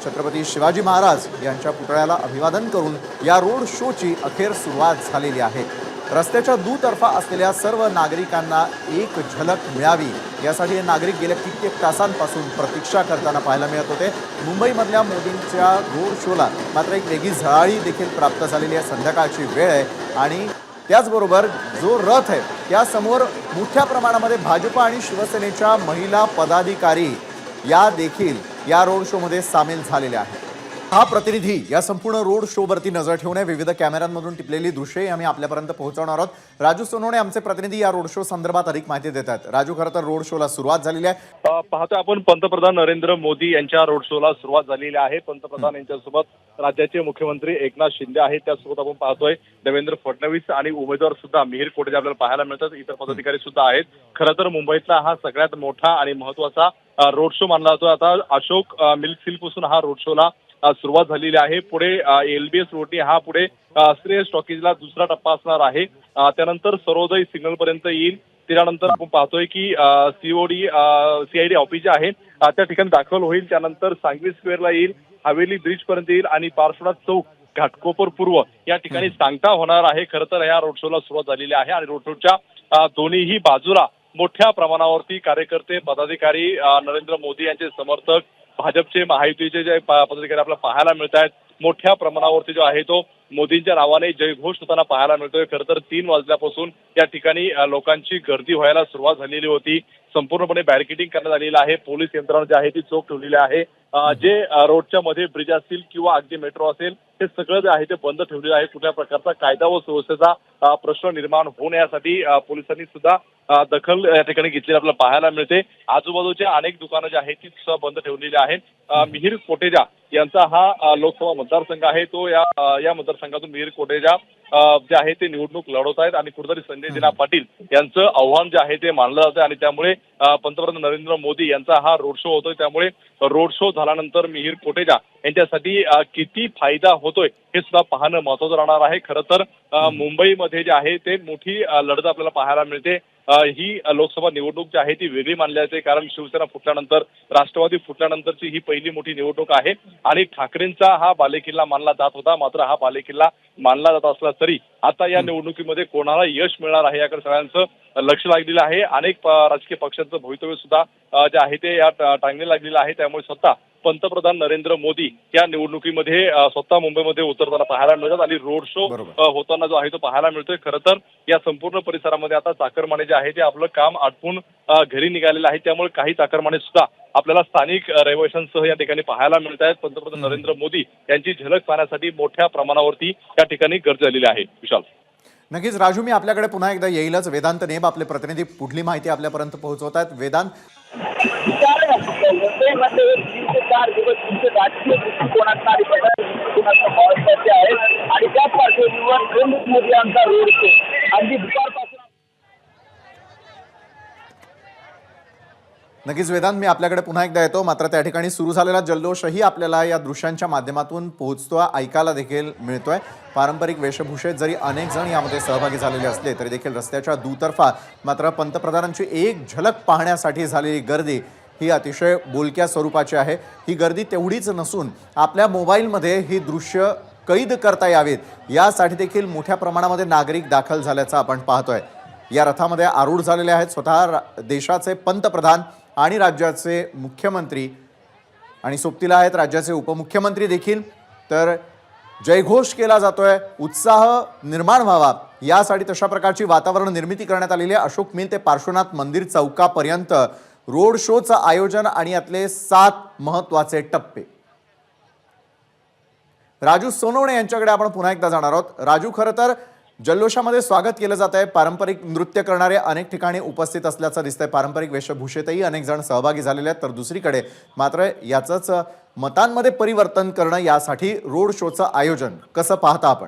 छत्रपती शिवाजी महाराज यांच्या पुतळ्याला अभिवादन करून या रोड शोची अखेर सुरुवात झालेली आहे। रस्त्याच्या दुतर्फा असलेल्या सर्व नागरिकांना एक झलक मिळावी यासाठी हे नागरिक गेल्या कित्येक तासांपासून प्रतीक्षा करताना पाहायला मिळत होते। मुंबईमधल्या मोदींच्या रोड शोला मात्र एक वेगळी झळाळी देखील प्राप्त झालेली आहे। संध्याकाळची वेळ आहे आणि त्याचबरोबर जो रथ आहे त्यासमोर मोठ्या प्रमाणामध्ये भाजप आणि शिवसेनेच्या महिला पदाधिकारी या देखील या रोड शो मध्ये सामील झालेले आहेत। हा प्रतिनिधी या संपूर्ण रोड शो वरती नजर ठेवून विविध कॅमेऱ्यांमधून टिपलेली दृश्ये आम्ही आपल्यापर्यंत पोहोचवणार आहोत। राजू सोनवणे आमचे प्रतिनिधी या रोड शो संदर्भात अधिक माहिती देतात। राजू, खरं तर रोड शोला सुरुवात झालेली आहे। पाहतोय आपण पंतप्रधान नरेंद्र मोदी यांच्या रोड शोला सुरुवात झालेली आहे। पंतप्रधान यांच्यासोबत राज्याचे मुख्यमंत्री एकनाथ शिंदे आहेत, त्यासोबत आपण पाहतोय देवेंद्र फडणवीस आणि उमेदवार सुद्धा मिहिर कोटेचा आपल्याला पाहायला मिळतात। इतर पदाधिकारी सुद्धा आहेत। खरं तर मुंबईतला हा सगळ्यात मोठा आणि महत्त्वाचा रोड शो मानला जातो। आता अशोक मिल्क सिलपासून हा रोड शोला सुरुवात झालेली आहे। पुढे एलबीएस रोडनी हा पुढे श्रेय स्टॉकीजला दुसरा टप्पा असणार आहे। त्यानंतर सर्वोदय सिग्नल पर्यंत येईल। त्यानंतर आपण पाहतोय की सीआयडी ऑफिस जे आहे त्या ठिकाणी दाखल होईल। त्यानंतर सांगवी स्क्वेअरला येईल, हवेली ब्रिज पर्यंत येईल आणि पार्श्वनाथ चौक घाटकोपर पूर्व या ठिकाणी सांगता होणार आहे। खरं तर या रोड शोला सुरुवात झालेली आहे आणि रोड शोच्या दोन्हीही बाजूला मोठ्या प्रमाणावरती कार्यकर्ते, पदाधिकारी, नरेंद्र मोदी यांचे समर्थक, भाजपचे, महायुतीचे जे पदाधिकारी आपल्याला पाहायला मिळत आहेत। मोठ्या प्रमाणावरती जो आहे तो मोदींच्या नावाने जयघोष होताना पाहायला मिळतोय। खरं तर 3 वाजल्यापासून या ठिकाणी लोकांची गर्दी व्हायला सुरुवात झालेली होती। संपूर्णपणे बॅरिकेडिंग करण्यात आलेलं आहे। पोलीस यंत्रणा जी आहे ती चोख ठेवलेली आहे। जे रोडच्या मध्ये ब्रिज असतील किंवा अगदी मेट्रो असेल हे सगळं जे आहे ते बंद ठेवलेलं आहे। कुठल्या प्रकारचा कायदा व सुव्यवस्थेचा प्रश्न निर्माण होऊ नये यासाठी पोलिसांनी सुद्धा दखल या ठिकाणी घेतलेली आपल्याला पाहायला मिळते। आजूबाजूचे अनेक दुकानं जी आहेत ती सुद्धा बंद ठेवलेली आहेत। मिहिर कोटेचा यांचा हा लोकसभा मतदारसंघ आहे। तो या मतदारसंघातून मिहिर कोटेचा जे आहे ते निवडणूक लढवत आहेत आणि कुठेतरी संजय दिना पाटील यांचं आव्हान जे आहे ते मानलं जातं आणि त्यामुळे पंतप्रधान नरेंद्र मोदी यांचा हा रोड शो होतोय। त्यामुळे रोड शो झाल्यानंतर मिहिर कोटेचा यांच्यासाठी किती फायदा होतोय हे सुद्धा पाहणं महत्त्वाचं राहणार आहे। खरं तर मुंबईमध्ये जे आहे ते मोठी लढत आपल्याला पाहायला मिळते। ही लोकसभा निवडणूक जी आहे ती वेगळी मानली जाते, कारण शिवसेना फुटल्यानंतर, राष्ट्रवादी फुटल्यानंतरची ही पहिली मोठी निवडणूक आहे आणि ठाकरेंचा हा बालेकिल्ला मानला जात होता। मात्र हा बालेकिल्ला मानला जात असला तरी आता या निवडणुकीमध्ये कोणाला यश मिळणार आहे याकडे सगळ्यांचं लक्ष लागलेलं आहे। अनेक राजकीय पक्षांचं भवितव्य सुद्धा जे आहे ते या टांगणे लागलेलं आहे। त्यामुळे स्वतः पंतप्रधान नरेंद्र मोदी या निवडणुकीमध्ये स्वतः मुंबईमध्ये उतरताना पाहायला मिळतात आणि रोड शो होताना जो आहे तो पाहायला मिळतोय। खरं तर या संपूर्ण परिसरामध्ये आता चाकरमाने जे आहे ते आपलं काम आटपून घरी निघालेलं आहे। त्यामुळे काही चाकरमाने सुद्धा आपल्याला स्थानिक रहिवाशांसह या ठिकाणी पाहायला मिळत आहेत। पंतप्रधान नरेंद्र मोदी यांची झलक पाहण्यासाठी मोठ्या प्रमाणावरती या ठिकाणी गर्दी झालेली आहे। विशाल, नक्कीच राजू, मी आपल्याकडे पुन्हा एकदा येईलच। वेदांत नेब आपले प्रतिनिधी पुढली माहिती आपल्यापर्यंत पोहोचवतात। वेदांत, मुंबईमध्ये 3 ते 4 दिवस तुमचे राजकीय दृष्टिकोनाचा महत्वाचे आहेत आणि त्याच पार्श्वभूमीवर नरेंद्र मोदी यांचा रोड शो अगदी दुपारपासून। नक्कीच वेदांत, मी आपल्याकडे पुन्हा एकदा येतो। मात्र त्या ठिकाणी सुरू झालेला जल्लोषही आपल्याला या दृश्यांच्या माध्यमातून पोहोचतोय, ऐकायला देखील मिळतोय। पारंपरिक वेशभूषेत जरी अनेक जण यामध्ये सहभागी झालेले असले तरी देखील रस्त्याच्या दुतर्फा मात्र पंतप्रधानांची एक झलक पाहण्यासाठी झालेली गर्दी ही अतिशय बोलक्या स्वरूपाची आहे। ही गर्दी तेवढीच नसून आपल्या मोबाईलमध्ये ही दृश्य कैद करता यावीत यासाठी देखील मोठ्या प्रमाणामध्ये नागरिक दाखल झाल्याचं आपण पाहतोय। या रथामध्ये आरूढ झालेले आहेत स्वतः देशाचे पंतप्रधान आणि राज्याचे मुख्यमंत्री आणि सोबतीला आहेत राज्याचे उपमुख्यमंत्री देखील। तर जयघोष केला जातोय, उत्साह निर्माण व्हावा यासाठी तशा प्रकारची वातावरण निर्मिती करण्यात आलेली आहे। अशोक मिल ते पार्श्वनाथ मंदिर चौकापर्यंत रोड शोचं आयोजन आणि यातले 7 महत्त्वाचे टप्पे। राजू सोनवणे यांच्याकडे आपण पुन्हा एकदा जाणार आहोत। राजू, खरं तर जल्लोषामध्ये स्वागत केलं जात आहे। पारंपरिक नृत्य करणारे अनेक ठिकाणी उपस्थित असल्याचं दिसतंय। पारंपरिक वेशभूषेतही अनेक जण सहभागी झालेले आहेत। तर दुसरीकडे मात्र याचंच मतांमध्ये परिवर्तन करणं यासाठी रोड शोचं आयोजन कसं पाहता आपण?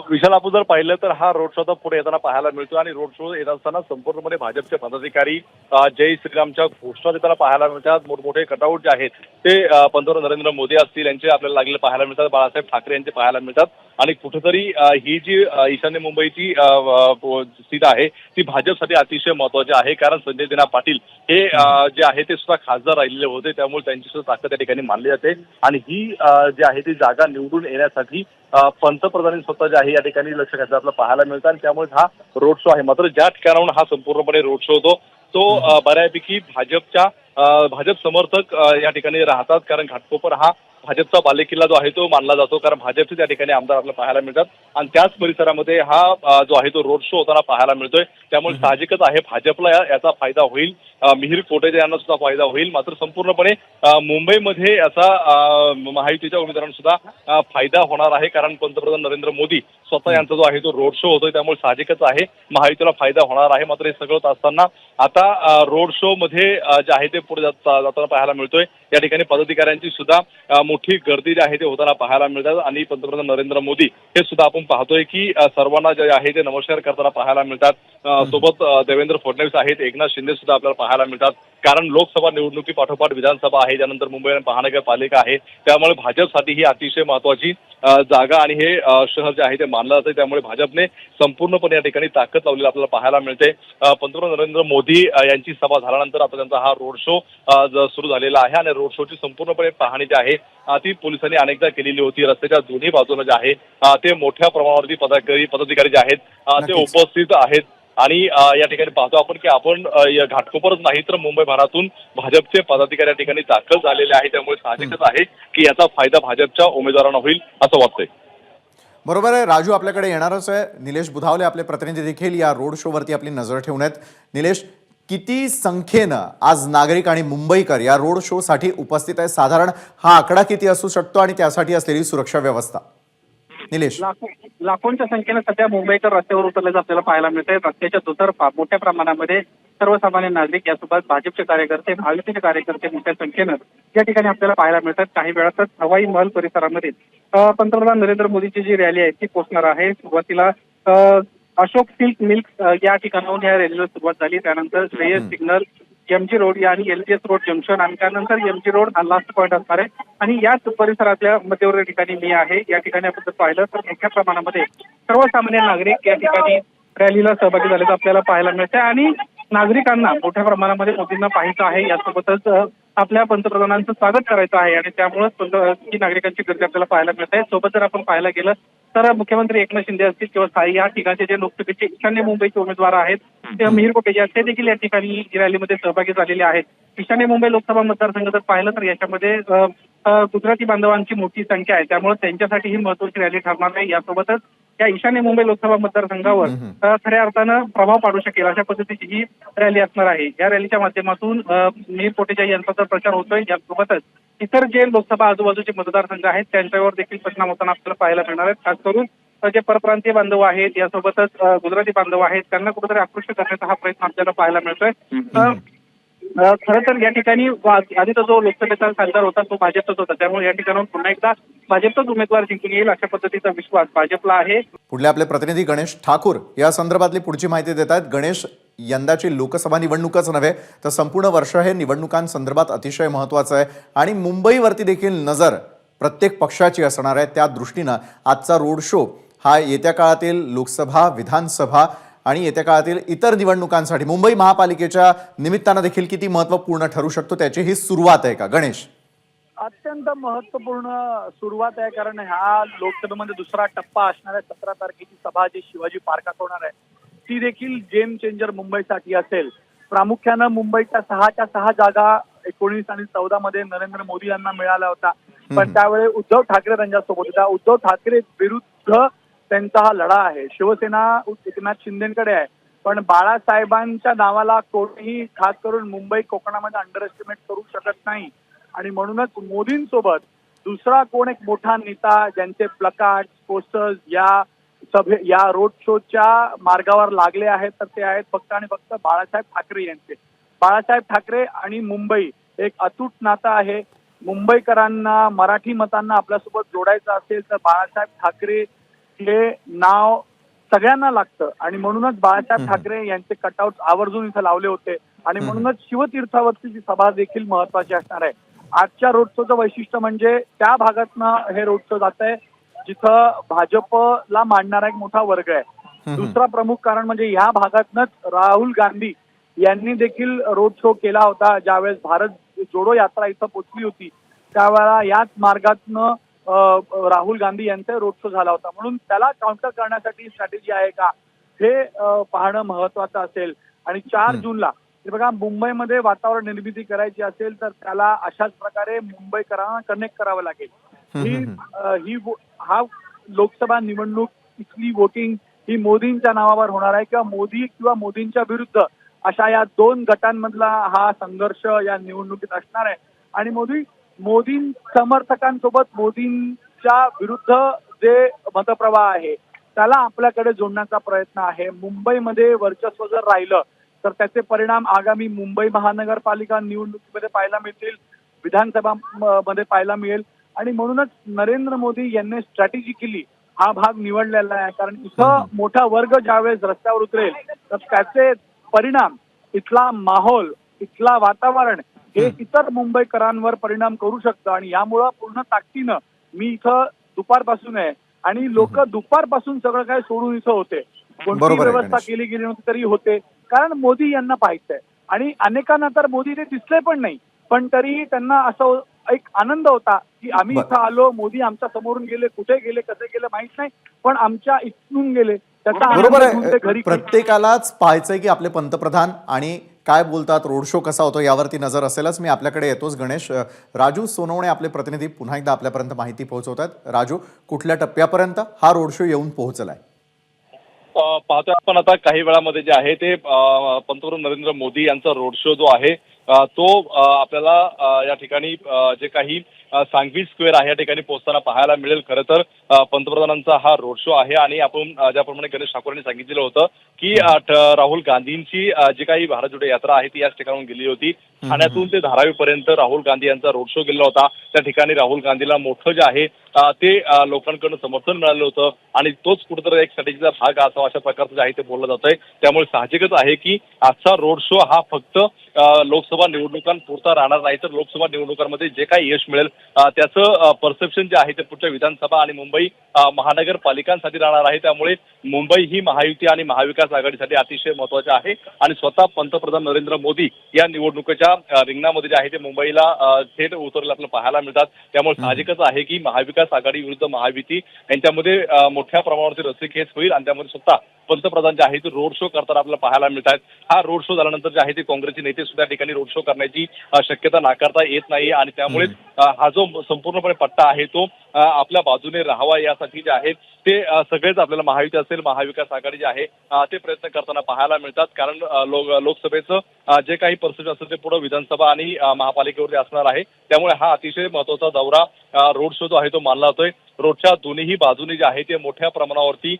विशाल, आपण जर पाहिलं तर हा रोड शो आता पुढे येताना पाहायला मिळतो आणि रोड शो येत असताना संपूर्णपणे भाजपचे पदाधिकारी जय श्रीरामच्या घोषणा देताना पाहायला मिळतात। मोठमोठे कटआउट जे आहेत ते पंतप्रधान नरेंद्र मोदी असतील यांचे आपल्याला लागलेले पाहायला मिळतात, बाळासाहेब ठाकरे यांचे पाहायला मिळतात। आणि कुठेतरी ही जी ईशान्य मुंबईची सीट आहे ती भाजपसाठी अतिशय महत्वाची आहे, कारण संजय दिना पाटील हे जे आहे ते सुद्धा खासदार राहिलेले होते, त्यामुळे त्यांची सुद्धा ताकद त्या ठिकाणी मानली जाते आणि ही जी आहे ती जागा निवडून येण्यासाठी पंतप्रधानांनी स्वतः जे आहे या ठिकाणी लक्ष घातलं आपल्याला पाहायला मिळतं आणि त्यामुळे हा रोड शो आहे. मात्र ज्या ठिकाणाहून हा संपूर्णपणे रोड शो होतो तो बऱ्यापैकी भाजप समर्थक या ठिकाणी राहतात, कारण घाटकोपर हा भाजपचा बालेकिल्ला जो आहे तो मानला जातो, कारण भाजपचे त्या ठिकाणी आमदार आपल्याला पाहायला मिळतात आणि त्याच परिसरामध्ये हा जो आहे तो रोड शो होताना पाहायला मिळतोय. त्यामुळे साहजिकच आहे भाजपला याचा फायदा होईल, मिहिर कोटेचा यांना सुद्धा फायदा होईल. मात्र संपूर्णपणे मुंबईमध्ये याचा महायुतीच्या उमेदवारांना सुद्धा फायदा होणार आहे, कारण पंतप्रधान नरेंद्र मोदी स्वतः यांचा जो आहे तो रोड शो होतोय, त्यामुळे साहजिकच आहे महायुतीला फायदा होणार आहे. मात्र हे सगळं होत असताना आता रोड शो मध्ये जे आहे ते पुढे जाताना पाहायला मिळतोय. या ठिकाणी पदाधिकाऱ्यांची सुद्धा मोठी गर्दी जी आहे ते होताना पाहायला मिळतात आणि पंतप्रधान नरेंद्र मोदी हे सुद्धा आपण पाहतोय की सर्वांना जे आहे ते नमस्कार करताना पाहायला मिळतात. सोबत देवेंद्र फडणवीस आहेत, एकनाथ शिंदे सुद्धा आपल्याला पाहायला मिळतात, कारण लोकसभा निवडणुकी पाठोपाठ विधानसभा आहे, त्यानंतर मुंबई महानगरपालिका आहे, त्यामुळे भाजपसाठी ही अतिशय महत्वाची जागा आणि हे शहर जे आहे ते मानलं जातं. त्यामुळे भाजपने संपूर्णपणे या ठिकाणी ताकद लावलेली आपल्याला पाहायला मिळते. पंतप्रधान नरेंद्र मोदी यांची सभा झाल्यानंतर आता त्यांचा हा रोड शो सुरू झालेला आहे आणि रोड शोची संपूर्णपणे पाहणी जी आहे ती पोलिसांनी अनेकदा केलेली होती. रस्त्याच्या दोन्ही बाजूने जे आहे ते मोठ्या प्रमाणावरती पदाधिकारी जे आहेत ते उपस्थित आहेत आणि या ठिकाणी पाहतो आपण की आपण घाटकोपरच नाही तर मुंबईभरातून भाजपचे पदाधिकारी या ठिकाणी दाखल झालेले आहेत. त्यामुळे साहजिकच आहे की याचा फायदा भाजपच्या उमेदवारांना होईल असं वाटतंय. बरोबर आहे राजू, आपल्याकडे येणारच आहे. निलेश बुधावले आपले प्रतिनिधी देखील या रोड शोवरती आपली नजर ठेवून आहेत. निलेश, किती संख्येनं आज नागरिक आणि मुंबईकर या रोड शो साठी उपस्थित आहे? साधारण हा आकडा किती असू शकतो आणि त्यासाठी असलेली सुरक्षा व्यवस्था? निलेश. लाखोंच्या संख्येने सध्या मुंबईकर रस्त्यावर उतरल्याचं आपल्याला पाहायला मिळतंय. रस्त्याच्या दुतर्फा मोठ्या प्रमाणामध्ये सर्वसामान्य नागरिक यासोबत भाजपचे कार्यकर्ते, महायुतीचे कार्यकर्ते मोठ्या संख्येनं या ठिकाणी आपल्याला पाहायला मिळतात. काही वेळातच हवाई महल परिसरामध्ये पंतप्रधान नरेंद्र मोदीची जी रॅली आहे ती पोहोचणार आहे. सुरुवातीला अशोक सिल्क मिल्क या ठिकाणाहून या रॅलीला सुरुवात झाली. त्यानंतर श्रेयस सिग्नल, एमजी रोड आणि एलजीएस रोड जंक्शन आणि त्यानंतर एमजी रोड हा लास्ट पॉईंट असणार आहे आणि याच परिसरातल्या मध्यवर्ती ठिकाणी मी आहे. या ठिकाणी आपण पाहिलं तर मोठ्या प्रमाणामध्ये सर्वसामान्य नागरिक या ठिकाणी रॅलीला सहभागी झाल्याचं आपल्याला पाहायला मिळतंय आणि नागरिकांना मोठ्या प्रमाणामध्ये मोदींना पाहायचं आहे, यासोबतच आपल्या पंतप्रधानांचं स्वागत करायचं आहे आणि त्यामुळेच ही नागरिकांची गर्दी आपल्याला पाहायला मिळते. सोबत जर आपण पाहायला गेलं तर मुख्यमंत्री एकनाथ शिंदे असतील किंवा स्थायी या ठिकाणचे जे लोकसभेचे ईशान्य मुंबईचे उमेदवार आहेत ते मिहिर कोटेचे ते देखील या ठिकाणी रॅलीमध्ये सहभागी झालेले आहेत. ईशान्य मुंबई लोकसभा मतदारसंघ जर पाहिलं तर याच्यामध्ये गुजराती बांधवांची मोठी संख्या आहे, त्यामुळे त्यांच्यासाठी ही महत्वाची रॅली ठरणार आहे. यासोबतच या ईशान्य मुंबई लोकसभा मतदारसंघावर खऱ्या अर्थानं प्रभाव पाडू शकेल अशा पद्धतीची ही रॅली असणार आहे. या रॅलीच्या माध्यमातून मिहिर कोटेचा यांचा प्रचार होतोय. यासोबतच इतर जे लोकसभा आजूबाजूचे मतदारसंघ आहेत त्यांच्यावर देखील परिणाम होताना आपल्याला पाहायला मिळणार आहेत. खास करून जे परप्रांतीय बांधव आहेत यासोबतच गुजराती बांधव आहेत त्यांना कुठेतरी आकृष्ट करण्याचा हा प्रयत्न आपल्याला पाहायला मिळतोय. खरं तर या ठिकाणी आधीचा जो लोकसभेचा खासदार होता तो भाजपचाच होता, त्यामुळे या ठिकाणाहून पुन्हा एकदा भाजपचाच उमेदवार जिंकून येईल अशा पद्धतीचा विश्वास भाजपला आहे. पुढले आपले प्रतिनिधी गणेश ठाकूर या संदर्भातली पुढची माहिती देत आहेत. गणेश, यंदाची लोकसभा निवडणूकच नव्हे तर संपूर्ण वर्ष हे निवडणुकांसंदर्भात अतिशय महत्त्वाचं आहे आणि मुंबईवरती देखील नजर प्रत्येक पक्षाची असणार आहे. त्या दृष्टीनं आजचा रोड शो हा येत्या काळातील लोकसभा, विधानसभा आणि येत्या काळातील इतर निवडणुकांसाठी मुंबई महापालिकेच्या निमित्तानं देखील किती महत्त्वपूर्ण ठरू शकतो त्याची ही सुरुवात आहे का गणेश? अत्यंत महत्वपूर्ण सुरुवात आहे, कारण ह्या लोकसभेमध्ये दुसरा टप्पा असणार आहे. 17 तारखेची सभा जी शिवाजी पार्कात होणार आहे ती देखील गेम चेंजर मुंबईसाठी असेल. प्रामुख्यानं मुंबईच्या 6च्या 6 जागा 19 आणि 14 मध्ये नरेंद्र मोदी यांना मिळाला होता, पण त्यावेळी उद्धव ठाकरे त्यांच्यासोबत होता. उद्धव ठाकरे विरुद्ध त्यांचा हा लढा आहे. शिवसेना एकनाथ शिंदेकडे आहे, पण बाळासाहेबांच्या नावाला कोणीही खास करून मुंबई कोकणामध्ये अंडर एस्टिमेट करू शकत नाही आणि म्हणूनच मोदींसोबत दुसरा कोण एक मोठा नेता ज्यांचे प्लकार्ड, पोस्टर्स या रोड शोच्या मार्गावर लागले आहेत तर ते आहेत फक्त आणि फक्त बाळासाहेब ठाकरे यांचे. बाळासाहेब ठाकरे आणि मुंबई एक अतूट नातं आहे. मुंबईकरांना, मराठी मतांना आपल्यासोबत जोडायचं असेल तर बाळासाहेब ठाकरे हे नाव सगळ्यांना लागतं आणि म्हणूनच बाळासाहेब ठाकरे यांचे कटआउट आवर्जून इथं लावले होते आणि म्हणूनच शिवतीर्थावरची जी सभा देखील महत्वाची असणार आहे. आजच्या रोड शोचं वैशिष्ट्य म्हणजे त्या भागातनं हे रोड शो जात आहे. जिथं भाजपला मांडणारा एक मोठा वर्ग आहे. दुसरा प्रमुख कारण म्हणजे ह्या भागातनच राहुल गांधी यांनी देखील रोड शो केला होता. ज्यावेळेस भारत जोडो यात्रा इथं पोहोचली होती त्यावेळेला याच मार्गातनं राहुल गांधी यांचा रोड शो झाला होता. म्हणून त्याला काउंटर करण्यासाठी स्ट्रॅटेजी आहे का हे पाहणं महत्वाचं असेल. आणि 4 जूनला बघा मुंबईमध्ये वातावरण निर्मिती करायची असेल तर त्याला अशाच प्रकारे मुंबईकरांना कनेक्ट करावं लागेल. हा लोकसभा निवडणूक इथली वोटिंग ही मोदींच्या नावावर होणार आहे किंवा मोदी किंवा मोदींच्या विरुद्ध अशा या 2 गटांमधला हा संघर्ष या निवडणुकीत असणार आहे. आणि मोदी समर्थकांसोबत मोदींच्या विरुद्ध जे मतप्रवाह आहे त्याला आपल्याकडे जोडण्याचा प्रयत्न आहे. मुंबईमध्ये वर्चस्व जर राहिलं तर त्याचे परिणाम आगामी मुंबई महानगरपालिका निवडणुकीमध्ये पाहायला मिळतील, विधानसभा मध्ये पाहायला मिळेल. आणि म्हणूनच नरेंद्र मोदी यांनी स्ट्रॅटेजिकली हा भाग निवडलेला आहे. कारण इथं मोठा वर्ग ज्यावेळेस रस्त्यावर उतरेल तर त्याचे परिणाम, इथला माहोल, इथला वातावरण हे इतर मुंबईकरांवर परिणाम करू शकतं. आणि यामुळं पूर्ण ताकदीनं मी इथं दुपारपासून आहे आणि लोक दुपारपासून सगळं काय सोडून इथं होते. कोणतीही व्यवस्था केली गेली नव्हती तरी होते, कारण मोदी यांना पाहायचंय. आणि अनेकांना तर मोदी ते दिसले पण नाही, पण तरीही त्यांना असं एक आनंद होता की आम्ही इथं आलो, मोदी आमच्या समोरून गेले, कुठे गेले, कसे गेले माहित नाही, पण आमच्या इथून गेले. बरोबर आहे. प्रत्येकालाच पाहायचंय की आपले पंतप्रधान आणि काय बोलतात, रोड शो कसा होतो यावरती नजर असेलच. मी आपल्याकडे येतोच गणेश. राजू सोनवणे आपले प्रतिनिधी पुन्हा एकदा आपल्यापर्यंत माहिती पोहोचवतात. राजू, कुठल्या टप्प्यापर्यंत हा रोड शो येऊन पोहोचलाय? पाहतोय आपण आता काही वेळामध्ये जे आहे ते पंतप्रधान नरेंद्र मोदी यांचा रोड शो जो आहे तो आपल्याला या ठिकाणी जे काही सांघवी स्क्वेअर आहे या ठिकाणी पोहोचताना पाहायला मिळेल. खरं तर पंतप्रधानांचा हा रोड शो आहे आणि आपण ज्याप्रमाणे गणेश ठाकूरांनी सांगितलेलं होतं की राहुल गांधींची जी काही भारत जोडो यात्रा आहे ती याच ठिकाणाहून गेली होती. ठाण्यातून ते धारावीपर्यंत राहुल गांधी यांचा रोड शो गेला होता. त्या ठिकाणी राहुल गांधीला मोठं जे आहे ते लोकांकडून समर्थन मिळालं होतं आणि तोच कुठेतरी एक स्ट्रॅटेजीचा भाग असा अशा प्रकारचं जे आहे ते बोललं जात आहे. त्यामुळे साहजिकच आहे की आजचा रोड शो हा फक्त लोकसभा निवडणुकांपुरता राहणार नाही, तर लोकसभा निवडणुकांमध्ये जे काही यश मिळेल त्याचं परसेप्शन जे आहे ते पुढच्या विधानसभा आणि मुंबई महानगरपालिकांसाठी राहणार आहे. त्यामुळे मुंबई ही महायुती आणि महाविकास आघाडीसाठी अतिशय महत्वाचे आहे आणि स्वतः पंतप्रधान नरेंद्र मोदी या निवडणुकीच्या रिंगणामध्ये जे आहे ते मुंबईला थेट उतरले आपल्याला पाहायला मिळतात. त्यामुळे साहजिकच आहे की महाविकास आघाडी विरुद्ध महायुती यांच्यामध्ये मोठ्या प्रमाणावरती रस्सीखेच होईल आणि त्यामध्ये स्वतः पंतप्रधान जे आहे ते रोड शो करताना आपल्याला पाहायला मिळतात. हा रोड शो झाल्यानंतर जे आहे ते काँग्रेसचे नेते सुद्धा या ठिकाणी रोड शो करण्याची शक्यता नाकारता येत नाही आणि त्यामुळे हा जो संपूर्णपणे पट्टा आहे तो आपल्या बाजूने राहावा यासाठी जे आहे ते सगळेच आपल्याला महायुती असेल महाविकास आघाडी जे आहे ते प्रयत्न करताना पाहायला मिळतात. कारण लोकसभेचं जे काही पर्सेंट असेल ते पुढे विधानसभा आणि महापालिकेवरती असणार आहे. त्यामुळे हा अतिशय महत्वाचा दौरा रोड शो जो आहे तो मानला जातोय. रोडच्या दोन्ही बाजूने जे आहे ते मोठ्या प्रमाणावरती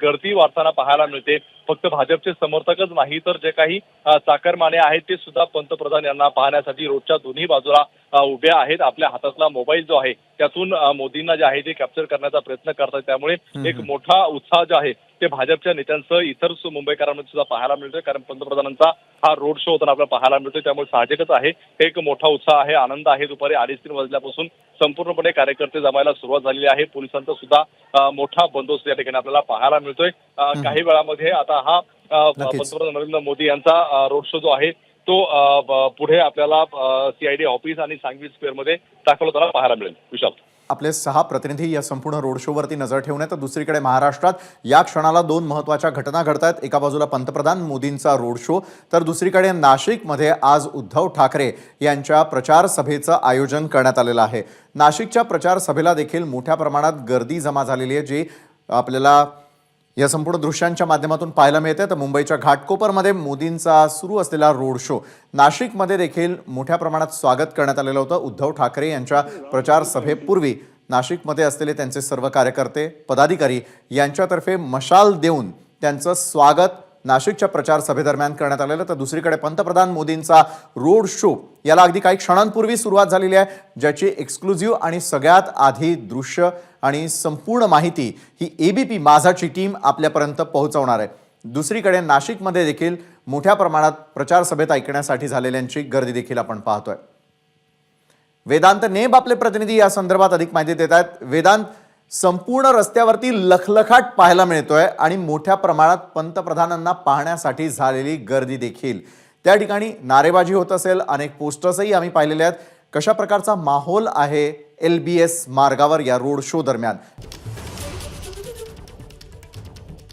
गर्दी वाढताना पाहायला मिळते. फक्त भाजपचे समर्थकच नाही तर जे काही चाकरमाने आहेत ते सुद्धा पंतप्रधान यांना पाहण्यासाठी रोडच्या दोन्ही बाजूला उभे आहेत. आपल्या हातातला मोबाईल जो आहे त्यातून मोदींना जे आहे ते कॅप्चर करण्याचा प्रयत्न करतात. त्यामुळे एक मोठा उत्साह जो आहे ते भाजपच्या नेत्यांसह इतर मुंबईकरांमध्ये सुद्धा पाहायला मिळतोय. कारण पंतप्रधानांचा हा रोड शो होताना आपल्याला पाहायला मिळतोय. त्यामुळे साहजिकच आहे एक मोठा उत्साह आहे, आनंद आहे. दुपारी 2:30 वाजल्यापासून संपूर्णपणे कार्यकर्ते जमायला सुरुवात झालेली आहे. पोलिसांचा सुद्धा मोठा बंदोबस्त या ठिकाणी आपल्याला पाहायला मिळतोय. काही वेळामध्ये आता हा पंतप्रधान नरेंद्र मोदी यांचा रोड शो जो आहे तो पुढे आपल्याला CID ऑफिस आणि सांघवी स्क्वेअरमध्ये दाखवताना पाहायला मिळेल. विशाल, आपले 6 प्रतिनिधी या संपूर्ण रोड शोवरती नजर ठेवून आहेत. तर दुसरीकडे महाराष्ट्रात या क्षणाला 2 महत्त्वाच्या घटना घडत आहेत. एका बाजूला पंतप्रधान मोदींचा रोड शो, तर दुसरीकडे नाशिकमध्ये आज उद्धव ठाकरे यांच्या प्रचार सभेचं आयोजन करण्यात आलेलं आहे. नाशिकच्या प्रचार सभेला देखील मोठ्या प्रमाणात गर्दी जमा झालेली आहे, जी आपल्याला या संपूर्ण दृश्यांच्या माध्यमातून पाहायला मिळते. तर मुंबईच्या घाटकोपरमध्ये मोदींचा सुरू असलेला रोड शो, नाशिकमध्ये देखील मोठ्या प्रमाणात स्वागत करण्यात आलेलं होतं. उद्धव ठाकरे यांच्या प्रचार सभेपूर्वी नाशिकमध्ये असलेले त्यांचे सर्व कार्यकर्ते पदाधिकारी यांच्यातर्फे मशाल देऊन त्यांचं स्वागत नाशिकच्या प्रचार सभेदरम्यान करण्यात आलेलं. तर दुसरीकडे पंतप्रधान मोदींचा रोड शो याला अगदी काही क्षणांपूर्वी सुरुवात झालेली आहे, ज्याची एक्सक्लुझिव्ह आणि सगळ्यात आधी दृश्य आणि संपूर्ण माहिती ही ABP माझाची टीम आपल्यापर्यंत पोहोचवणार आहे. दुसरीकडे नाशिकमध्ये देखील मोठ्या प्रमाणात प्रचार सभेत ऐकण्यासाठी झालेल्यांची गर्दी देखील आपण पाहतोय. वेदांत नेब आपले प्रतिनिधी या संदर्भात अधिक माहिती देत आहेत. वेदांत, संपूर्ण रस्त्यावरती लखलखाट पाहायला मिळतोय आणि मोठ्या प्रमाणात पंतप्रधानांना पाहण्यासाठी झालेली गर्दी देखील. त्या ठिकाणी नारेबाजी होत असेल, अनेक पोस्टर्सही आम्ही पाहिलेले आहेत. कशा प्रकारचा माहोल आहे LBS मार्गावर या रोड शो दरम्यान,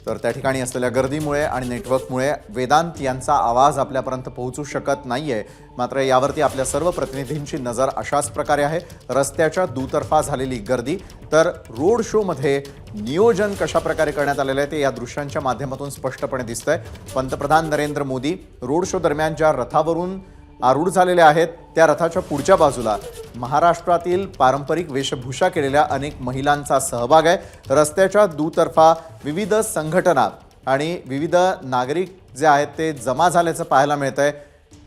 तर त्या ठिकाणी असलेल्या गर्दीमुळे आणि नेटवर्कमुळे वेदांत यांचा आवाज आपल्यापर्यंत पोहोचू शकत नाहीये. मात्र यावरती आपल्या सर्व प्रतिनिधींची नजर अशाच प्रकारे आहे. रस्त्याच्या दुतर्फा झालेली गर्दी, तर रोड शोमध्ये नियोजन कशा प्रकारे करण्यात आलेलं आहे ते या दृश्यांच्या माध्यमातून स्पष्टपणे दिसतंय. पंतप्रधान नरेंद्र मोदी रोड शो दरम्यान ज्या रथावरून आरूढ झालेले आहेत त्या रथाच्या पुढच्या बाजूला महाराष्ट्रातील पारंपरिक वेशभूषा केलेल्या अनेक महिलांचा सहभाग आहे. रस्त्याच्या दुतर्फा विविध संघटना आणि विविध नागरिक जे आहेत ते जमा झाल्याचं पाहायला मिळत आहे.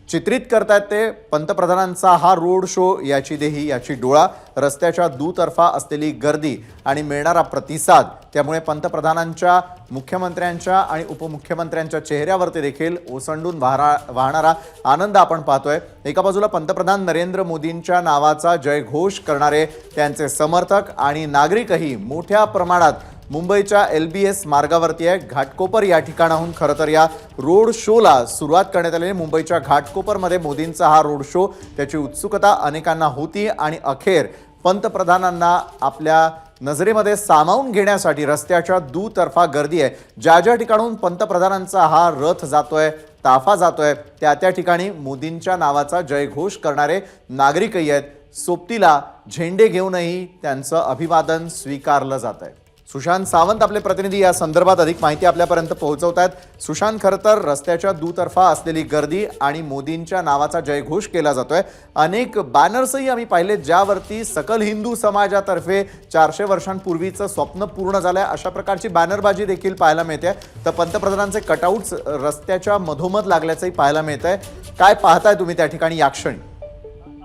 चित्रित करतायत ते पंतप्रधानांचा हा रोड शो, याची देही याची डोळा. रस्त्याच्या दुतर्फा असलेली गर्दी आणि मिळणारा प्रतिसाद, त्यामुळे पंतप्रधानांच्या, मुख्यमंत्र्यांच्या आणि उपमुख्यमंत्र्यांच्या चेहऱ्यावरती देखील ओसंडून वाहणारा आनंद आपण पाहतोय. एका बाजूला पंतप्रधान नरेंद्र मोदींच्या नावाचा जयघोष करणारे त्यांचे समर्थक आणि नागरिकही मोठ्या प्रमाणात मुंबईच्या LBS मार्गावरती आहे. घाटकोपर या ठिकाणाहून खरं तर या रोड शोला सुरुवात करण्यात आली. मुंबईच्या घाटकोपरमध्ये मोदींचा हा रोड शो, त्याची उत्सुकता अनेकांना होती आणि अखेर पंतप्रधानांना आपल्या नजरेमध्ये सामावून घेण्यासाठी रस्त्याच्या दुतर्फा गर्दी आहे. ज्या ज्या ठिकाणून पंतप्रधानांचा हा रथ जातोय, ताफा जातोय, त्या त्या ठिकाणी मोदींच्या नावाचा जयघोष करणारे नागरिकही आहेत. सोबतीला झेंडे घेऊनही त्यांचं अभिवादन स्वीकारलं जात आहे. सुशांत सावंत आपले प्रतिनिधी या संदर्भात अधिक माहिती आपल्यापर्यंत पोहोचवत आहेत. सुशांत, खरं तर रस्त्याच्या दुतर्फा असलेली गर्दी आणि मोदींच्या नावाचा जयघोष केला जातोय. अनेक बॅनर्सही आम्ही पाहिले ज्यावरती सकल हिंदू समाजातर्फे 400 वर्षांपूर्वीचं स्वप्न पूर्ण झालंय अशा प्रकारची बॅनरबाजी देखील पाहायला मिळते. तर पंतप्रधानांचे कटआउट्स रस्त्याच्या मधोमध लागल्याचंही पाहायला मिळतंय. काय पाहताय तुम्ही त्या ठिकाणी या क्षणी?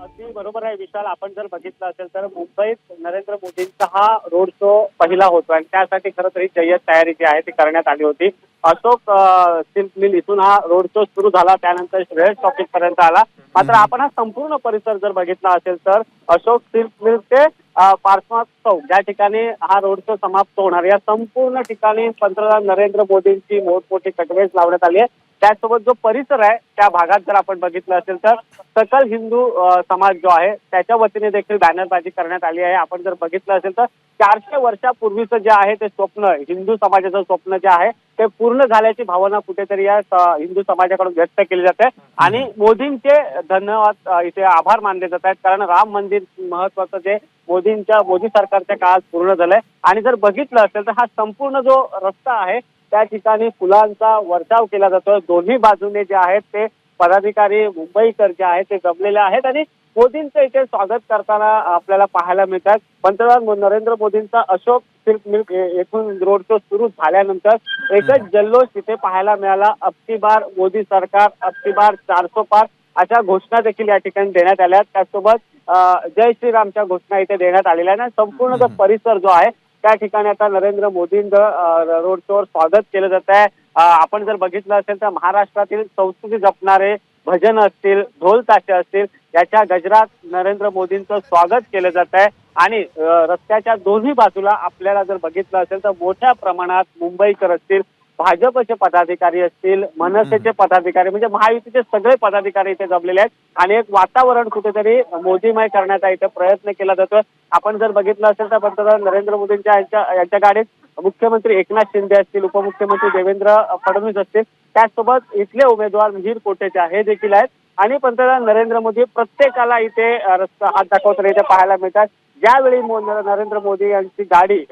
अगदी बरोबर आहे विशाल. आपण जर बघितलं असेल तर मुंबईत नरेंद्र मोदींचा हा रोड शो पहिला होतो आणि त्यासाठी खरं तरी जय्यत तयारी जी आहे ती करण्यात आली होती. अशोक सिल्क मिल इथून हा रोड शो सुरू झाला, त्यानंतर श्रेयस टॉकीज पर्यंत आला. मात्र आपण हा संपूर्ण परिसर जर बघितला असेल तर अशोक सिल्क मिल ते पार्श्वनाथ चौक ज्या ठिकाणी हा रोड शो समाप्त होणार, या संपूर्ण ठिकाणी पंतप्रधान नरेंद्र मोदींची मोठमोठी कटवेज लावण्यात आली आहे. त्यासोबत जो परिसर आहे त्या भागात जर आपण बघितलं असेल तर सकल हिंदू समाज जो आहे त्याच्या वतीने देखील बॅनरबाजी करण्यात आली आहे. आपण जर बघितलं असेल तर 400 वर्षापूर्वीचं जे आहे ते स्वप्न, हिंदू समाजाचं स्वप्न जे आहे ते पूर्ण झाल्याची भावना कुठेतरी या हिंदू समाजाकडून व्यक्त केली जाते आणि मोदींचे धन्यवाद, इथे आभार मानले जात आहेत. कारण राम मंदिर महत्वाचं जे मोदी सरकारच्या काळात पूर्ण झालंय. आणि जर बघितलं असेल तर हा संपूर्ण जो रस्ता आहे त्या ठिकाणी फुलांचा वर्षाव केला जातो. दोन्ही बाजूने जे आहेत ते पदाधिकारी मुंबईकर जे आहेत ते जमलेले आहेत आणि मोदींचं इथे स्वागत करताना आपल्याला पाहायला मिळतात. पंतप्रधान नरेंद्र मोदींचा अशोक सिल्क मिल येथून रोड शो सुरू झाल्यानंतर एकच जल्लोष इथे पाहायला मिळाला. अबकी बार मोदी सरकार, अबकी बार 400 पार अशा घोषणा देखील या ठिकाणी देण्यात आल्या. त्यासोबत जय श्रीरामच्या घोषणा इथे देण्यात आलेल्या आहेत. संपूर्ण जो परिसर जो आहे त्या ठिकाणी आता नरेंद्र मोदींचं रोड शोवर स्वागत केलं जात आहे. आपण जर बघितलं असेल तर महाराष्ट्रातील संस्कृती जपणारे भजन असतील, ढोल ताशे असतील, याच्या गजरात नरेंद्र मोदींचं स्वागत केलं जात आहे. आणि रस्त्याच्या दोन्ही बाजूला आपल्याला जर बघितलं असेल तर मोठ्या प्रमाणात मुंबईकर असतील, भाजपचे पदाधिकारी असतील, मनसेचे पदाधिकारी, म्हणजे महायुतीचे सगळे पदाधिकारी इथे जमलेले आहेत आणि एक वातावरण कुठेतरी मोदीमय करण्याचा इथे प्रयत्न केला जातोय. आपण जर बघितलं असेल तर पंतप्रधान नरेंद्र मोदींच्या यांच्या गाडीत मुख्यमंत्री एकनाथ शिंदे असतील, उपमुख्यमंत्री देवेंद्र फडणवीस असतील, त्याचसोबत इथले उमेदवार मिहीर कोटेचा हे देखील आहेत. आणि पंतप्रधान नरेंद्र मोदी प्रत्येकाला इथे रस्ता हात दाखवताना इथे पाहायला मिळतात. ज्यावेळी नरेंद्र मोदी यांची गाडी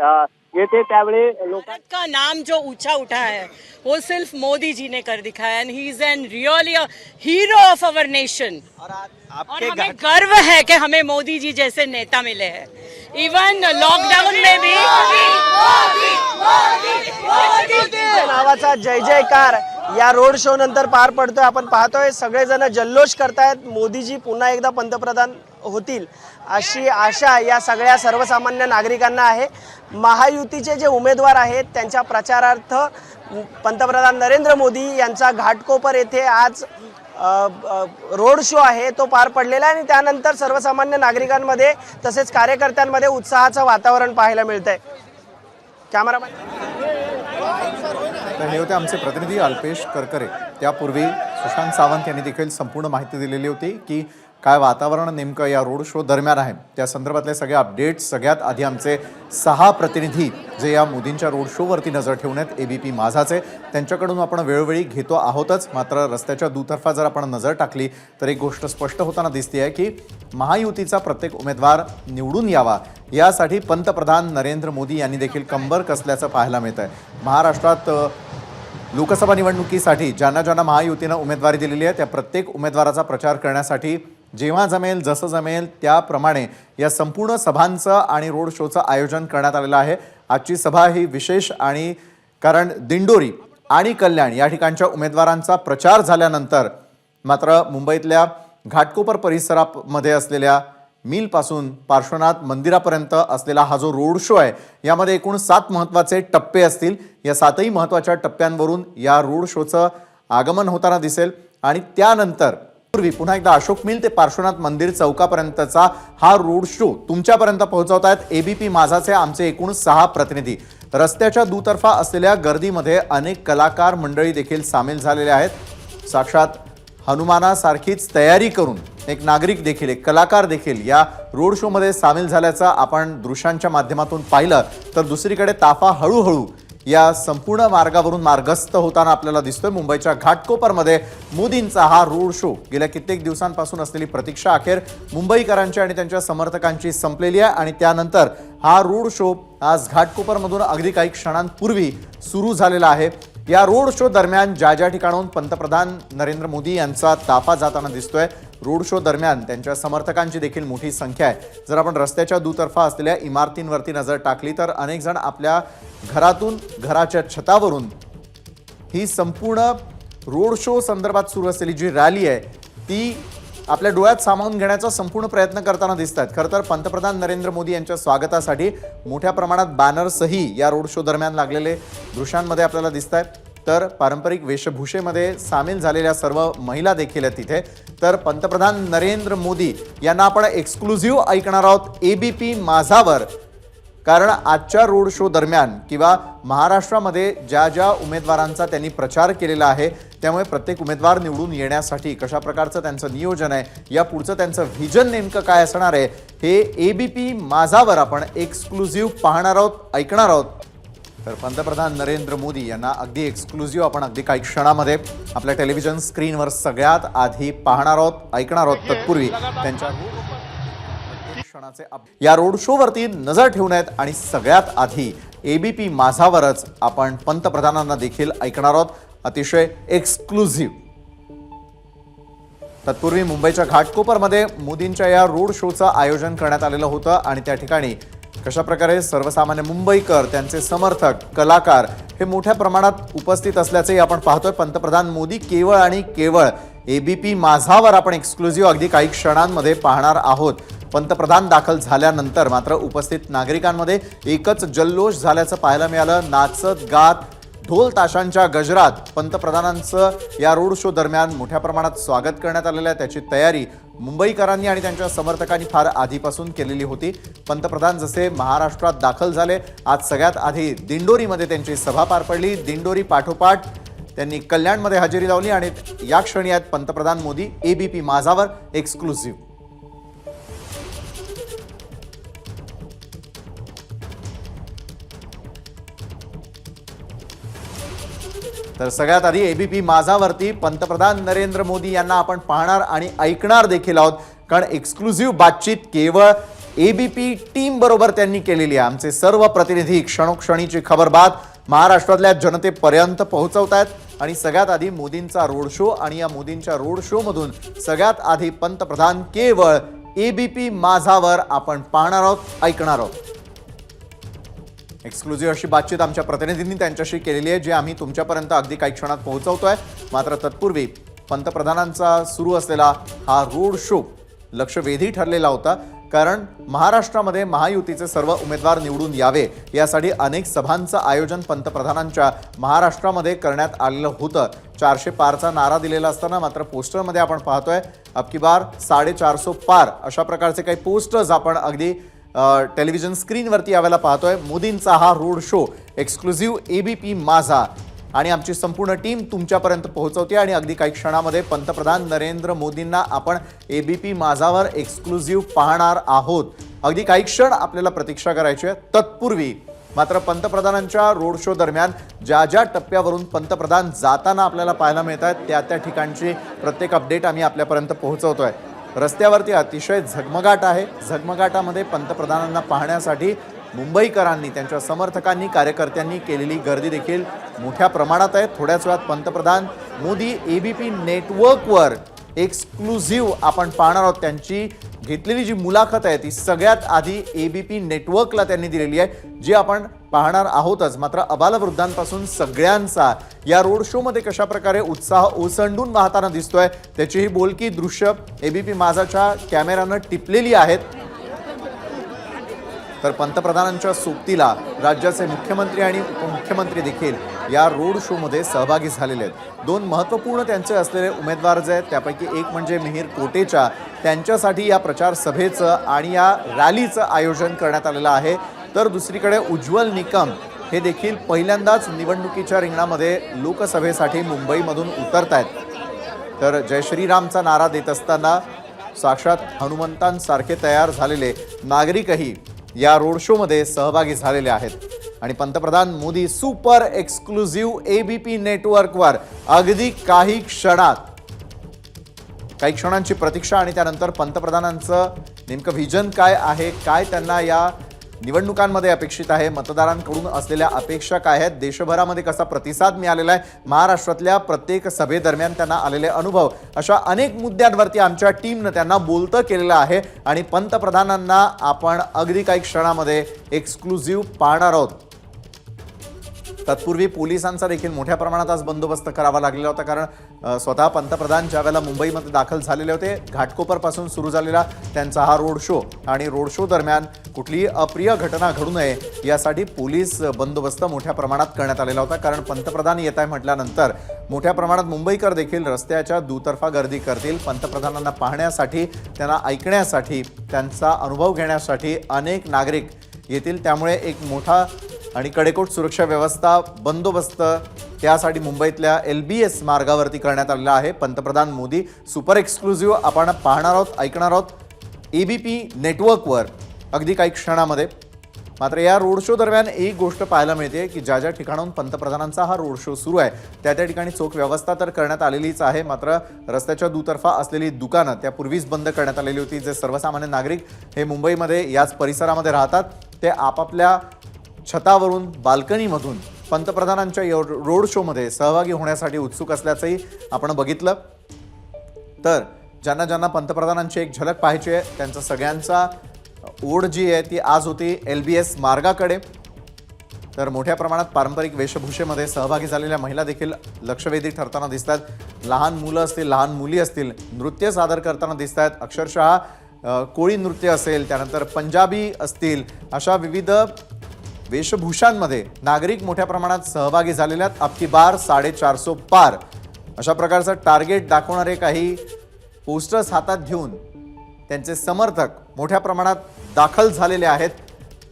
येते त्यावेळी भारत का नाम जो ऊंचा उठा है वो सिर्फ मोदी जी ने कर दिखाया and he is an really a hero of our nation. और हमें गर्व है कि हमें मोदी जी जैसे नेता मिले हैं. इवन लॉकडाउन में भी नावाचा जय जयकार या रोड शो नंतर पार पडतोय. आपण पाहतोय सगळेजण जल्लोष करतायत. मोदीजी पुन्हा एकदा पंतप्रधान होतील अशी आशा या सगळ्या सर्वसामान्य नागरिकांना आहे. महायुतीचे जे उमेदवार आहेत त्यांच्या प्रचारार्थ पंतप्रधान नरेंद्र मोदी यांचा घाटकोपर येथे आज रोड शो आहे तो पार पडलेला आहे आणि त्यानंतर सर्वसामान्य नागरिकांमध्ये तसेच कार्यकर्त्यांमध्ये उत्साहाचं वातावरण पाहायला मिळतंय. कॅमेरामॅन तर हे होते आमचे प्रतिनिधी अल्पेश करकरे. त्यापूर्वी सुशांत सावंत यांनी देखील संपूर्ण माहिती दिलेली होती की काय वातावरण नेमकं या रोड शो दरम्यान आहे, त्या संदर्भातले सगळे अपडेट्स. सगळ्यात आधी आमचे 6 प्रतिनिधी जे या मोदींच्या रोड शोवरती नजर ठेवून आहेत ABP माझाचे, त्यांच्याकडून आपण वेळोवेळी घेतो आहोतच. मात्र रस्त्याच्या दुतर्फा जर आपण नजर टाकली तर एक गोष्ट स्पष्ट होताना दिसते आहे की महायुतीचा प्रत्येक उमेदवार निवडून यावा यासाठी पंतप्रधान नरेंद्र मोदी यांनी देखील कंबर कसल्याचं पाहायला मिळत आहे. महाराष्ट्रात लोकसभा निवडणुकीसाठी ज्यांना महायुतीनं उमेदवारी दिलेली आहे त्या प्रत्येक उमेदवाराचा प्रचार करण्यासाठी जेव्हा जमेल जसं जमेल त्याप्रमाणे या संपूर्ण सभांचं आणि रोड शोचं आयोजन करण्यात आलेलं आहे. आजची सभा ही विशेष आणि कारण दिंडोरी आणि कल्याण या ठिकाणच्या उमेदवारांचा प्रचार झाल्यानंतर मात्र मुंबईतल्या घाटकोपर परिसरामध्ये असलेल्या मिलपासून पार्श्वनाथ मंदिरापर्यंत असलेला हा जो रोड शो आहे यामध्ये एकूण 7 महत्त्वाचे टप्पे असतील. या 7ही महत्त्वाच्या टप्प्यांवरून या रोड शोचं आगमन होताना दिसेल आणि त्यानंतर पूर्वी पुन्हा एकदा अशोक मिल ते पार्श्वनाथ मंदिर चौकापर्यंतचा हा रोड शो तुमच्यापर्यंत पोहोचवत आहेत ABP माझाचे आमचे एकूण 6 प्रतिनिधी. रस्त्याच्या दुतर्फा असलेल्या गर्दीमध्ये अनेक कलाकार मंडळी देखील सामील झालेले आहेत. साक्षात हनुमानासारखीच तयारी करून एक नागरिक देखील एक कलाकार देखील या रोड शोमध्ये सामील झाल्याचं आपण दृश्यांच्या माध्यमातून पाहिलं. तर दुसरीकडे ताफा हळूहळू या संपूर्ण मार्गावरून मार्गस्थ होताना आपल्याला दिसतोय. मुंबईच्या घाटकोपरमध्ये मोदींचा हा रोड शो गेल्या कित्येक दिवसांपासून असलेली प्रतीक्षा अखेर मुंबईकरांची आणि त्यांच्या समर्थकांची संपलेली आहे आणि त्यानंतर हा रोड शो आज घाटकोपरमधून अगदी काही क्षणांपूर्वी सुरू झालेला आहे. या रोड शो दरम्यान ज्या ठिकाणाहून पंतप्रधान नरेंद्र मोदी यांचा ताफा जाताना दिसतोय रोड शो दरम्यान त्यांच्या समर्थकांची देखील मोठी संख्या आहे. जर आपण रस्त्याच्या दुतर्फा असलेल्या इमारतींवरती नजर टाकली तर अनेक जण आपल्या घरातून घराच्या छतावरून ही संपूर्ण रोड शो संदर्भात सुरू असलेली जी रॅली आहे ती आपल्या डोळ्यात सामावून घेण्याचा संपूर्ण प्रयत्न करताना दिसत आहेत. खरं तर पंतप्रधान नरेंद्र मोदी यांच्या स्वागतासाठी मोठ्या प्रमाणात बॅनर्सही या रोड शो दरम्यान लागलेले दृश्यांमध्ये आपल्याला दिसत आहेत. तर पारंपरिक वेशभूषेमध्ये सामील झालेल्या सर्व महिला देखील आहेत तिथे. तर पंतप्रधान नरेंद्र मोदी यांना आपण एक्सक्लुझिव्ह ऐकणार आहोत ABP माझावर, कारण आजच्या रोड शो दरम्यान किंवा महाराष्ट्रामध्ये ज्या उमेदवारांचा त्यांनी प्रचार केलेला आहे त्यामुळे प्रत्येक उमेदवार निवडून येण्यासाठी कशा प्रकारचं त्यांचं नियोजन आहे, या पुढचं त्यांचं व्हिजन नेमकं काय असणार आहे हे ABP माझावर आपण एक्सक्लुझिव्ह पाहणार आहोत, ऐकणार आहोत. तर पंतप्रधान नरेंद्र मोदी यांना अगदी एक्सक्लुझिव्ह आपण अगदी काही क्षणामध्ये आपल्या टेलिव्हिजन स्क्रीनवर सगळ्यात आधी पाहणार आहोत, ऐकणार आहोत. तत्पूर्वी त्यांच्या या रोड शो वरती नजर ठेवून आहेत आणि सगळ्यात आधी ABP माझावरच आपण पंतप्रधानांना देखील ऐकणार आहोत अतिशय एक्सक्लुझिव्ह. तत्पूर्वी मुंबईच्या घाटकोपरमध्ये मोदींच्या या रोड शोचं आयोजन करण्यात आलेलं होतं आणि त्या ठिकाणी कशा प्रकारे सर्वसामान्य मुंबईकर, त्यांचे समर्थक, कलाकार हे मोठ्या प्रमाणात उपस्थित असल्याचंही आपण पाहतोय. पंतप्रधान मोदी केवळ आणि केवळ ABP माझावर आपण एक्सक्लुझिव्ह अगदी काही क्षणांमध्ये पाहणार आहोत. पंतप्रधान दाखल झाल्यानंतर मात्र उपस्थित नागरिकांमध्ये एकच जल्लोष झाल्याचं पाहायला मिळालं. नाचत गात ढोल ताशांच्या गजरात पंतप्रधानांचं या रोड शो दरम्यान मोठ्या प्रमाणात स्वागत करण्यात आलेलं आहे. त्याची तयारी मुंबईकरांनी आणि त्यांच्या समर्थकांनी फार आधीपासून केलेली होती. पंतप्रधान जसे महाराष्ट्रात दाखल झाले आज सगळ्यात आधी दिंडोरीमध्ये त्यांची सभा पार पडली. दिंडोरी पाठोपाठ त्यांनी कल्याणमध्ये हजेरी लावली आणि या क्षणी आहेत पंतप्रधान मोदी ABP माझावर एक्सक्लुझिव्ह. तर सगळ्यात आधी ABP माझावरती पंतप्रधान नरेंद्र मोदी यांना आपण पाहणार आणि ऐकणार देखील आहोत, कारण एक्सक्लुझिव्ह बातचीत केवळ ABP टीम बरोबर त्यांनी केलेली आहे. आमचे सर्व प्रतिनिधी क्षणोक्षणीची खबरबात महाराष्ट्रातल्या जनतेपर्यंत पोहोचवत आहेत आणि सगळ्यात आधी मोदींचा रोड शो आणि या मोदींच्या रोड शो मधून सगळ्यात आधी पंतप्रधान केवळ ABP माझावर आपण पाहणार आहोत, ऐकणार आहोत. एक्सक्लुझिव्ह अशी बातचीत आमच्या प्रतिनिधींनी त्यांच्याशी केलेली आहे जी आम्ही तुमच्यापर्यंत अगदी काही क्षणात पोहोचवतोय. मात्र तत्पूर्वी पंतप्रधानांचा सुरू असलेला हा रोड शो लक्षवेधी ठरलेला होता, कारण महाराष्ट्रामध्ये महायुतीचे सर्व उमेदवार निवडून यावे यासाठी अनेक सभांचं आयोजन पंतप्रधानांच्या महाराष्ट्रामध्ये करण्यात आलेलं होतं. 400 पारचा नारा दिलेला असताना मात्र पोस्टरमध्ये आपण पाहतोय अब की बार 450 पार अशा प्रकारचे काही पोस्टर्स आपण अगदी टेलिव्हिजन स्क्रीनवरती यावेळेला पाहतोय. मोदींचा हा रोड शो एक्सक्लुझिव्ह ABP माझा आणि आमची संपूर्ण टीम तुमच्यापर्यंत पोहोचवते आणि अगदी काही क्षणामध्ये पंतप्रधान नरेंद्र मोदींना आपण ABP माझावर एक्सक्लुझिव्ह पाहणार आहोत. अगदी काही क्षण आपल्याला प्रतीक्षा करायची आहे. तत्पूर्वी मात्र पंतप्रधानांच्या रोड शो दरम्यान ज्या ज्या टप्प्यावरून पंतप्रधान जाताना आपल्याला पाहायला मिळत आहेत त्या ठिकाणची प्रत्येक अपडेट आम्ही आपल्यापर्यंत पोहोचवतोय. रस्त्यावरती अतिशय झगमगाट आहे. झगमगाटामध्ये पंतप्रधानांना पाहण्यासाठी मुंबईकरांनी, त्यांच्या समर्थकांनी, कार्यकर्त्यांनी केलेली गर्दी देखील मोठ्या प्रमाणात आहे. थोड्याच वेळात पंतप्रधान मोदी ABP नेटवर्कवर एक्सक्लुझिव्ह आपण पाहणार आहोत. त्यांची घेतलेली जी मुलाखत आहे ती सगळ्यात आधी ABP नेटवर्कला त्यांनी दिलेली आहे, जी आपण पाहणार आहोतच. मात्र अबालवृद्धांपासून सगळ्यांचा या रोड शोमध्ये कशा प्रकारे उत्साह ओसंडून वाहताना दिसतोय त्याची ही बोलकी दृश्य ABP माझाच्या कॅमेऱ्यानं टिपलेली आहेत. तर पंतप्रधानांच्या सोबतीला राज्याचे मुख्यमंत्री आणि उपमुख्यमंत्री देखील या रोड शोमध्ये सहभागी झालेले आहेत. दोन महत्त्वपूर्ण त्यांचे असलेले उमेदवार जे आहेत त्यापैकी एक म्हणजे मिहीर कोटेचा, त्यांच्यासाठी या प्रचार सभेचं आणि या रॅलीचं आयोजन करण्यात आलेलं आहे. तर दुसरीकडे उज्ज्वल निकम हे देखील पहिल्यांदाच निवडणुकीच्या रिंगणामध्ये लोकसभेसाठी मुंबईमधून उतरत आहेत. तर जय श्रीरामचा नारा देत असताना साक्षात हनुमंतांसारखे तयार झालेले नागरिकही या रोड शोमध्ये सहभागी झालेले आहेत. आणि पंतप्रधान मोदी सुपर एक्सक्लुझिव्ह ABP नेटवर्कवर अगदी काही क्षणांची प्रतीक्षा आणि त्यानंतर पंतप्रधानांचं नेमकं व्हिजन काय आहे, काय त्यांना या निवडणुकांमध्ये अपेक्षित आहे, मतदारांकडून असलेल्या अपेक्षा काय आहेत, देशभरामध्ये कसा प्रतिसाद मिळालेला आहे, महाराष्ट्रातल्या प्रत्येक सभेदरम्यान त्यांना आलेले अनुभव, अशा अनेक मुद्द्यांवरती आमच्या टीमनं त्यांना बोलतं केलेलं आहे. आणि पंतप्रधानांना आपण अगदी काही क्षणामध्ये एक्सक्लुझिव्ह पाहणार आहोत. तत्पूर्वी पोलिसांचा देखील मोठ्या प्रमाणात आज बंदोबस्त करावा लागलेला होता. कारण स्वतः पंतप्रधान ज्या वेळेला मुंबईमध्ये दाखल झालेले होते, घाटकोपरपासून सुरू झालेला त्यांचा हा रोड शो आणि रोड शो दरम्यान कुठलीही अप्रिय घटना घडू नये यासाठी पोलीस बंदोबस्त मोठ्या प्रमाणात करण्यात आलेला होता. कारण पंतप्रधान येत आहे म्हटल्यानंतर मोठ्या प्रमाणात मुंबईकर देखील रस्त्याच्या दुतर्फा गर्दी करतील. पंतप्रधानांना पाहण्यासाठी, त्यांना ऐकण्यासाठी, त्यांचा अनुभव घेण्यासाठी अनेक नागरिक येतील. त्यामुळे एक मोठा आणि कडेकोट सुरक्षा व्यवस्था, बंदोबस्त त्यासाठी मुंबईतल्या LBS मार्गावरती करण्यात आलेला आहे. पंतप्रधान मोदी सुपर एक्सक्लुझिव्ह आपण पाहणार आहोत, ऐकणार आहोत ABP नेटवर्कवर अगदी काही क्षणामध्ये. मात्र या रोड शो दरम्यान एक गोष्ट पाहायला मिळते की ज्या ज्या ठिकाणाहून पंतप्रधानांचा हा रोड शो सुरू आहे त्या ठिकाणी चोख व्यवस्था तर करण्यात आलेलीच आहे. मात्र रस्त्याच्या दुतर्फा असलेली दुकानं त्यापूर्वीच बंद करण्यात आलेली होती. जे सर्वसामान्य नागरिक हे मुंबईमध्ये याच परिसरामध्ये राहतात ते आपापल्या छतावरून, बाल्कनीमधून पंतप्रधानांच्या रोड शोमध्ये सहभागी होण्यासाठी उत्सुक असल्याचंही आपण बघितलं. तर ज्यांना ज्यांना पंतप्रधानांची एक झलक पाहायची आहे त्यांचा सगळ्यांचा ओढ जी आहे ती आज होती LBS मार्गाकडे. तर मोठ्या प्रमाणात पारंपरिक वेशभूषेमध्ये सहभागी झालेल्या महिला देखील लक्षवेधी ठरताना दिसतात. लहान मुलं असतील, लहान मुली असतील, नृत्य सादर करताना दिसत आहेत. अक्षरशः कोळी नृत्य असेल, त्यानंतर पंजाबी असतील, अशा विविध वेशभूषांमध्ये नागरिक मोठ्या प्रमाणात सहभागी झालेले आहेत. अबकी बार 450 पार अशा प्रकारचं टार्गेट दाखवणारे काही पोस्टर्स हातात घेऊन त्यांचे समर्थक मोठ्या प्रमाणात दाखल झालेले आहेत.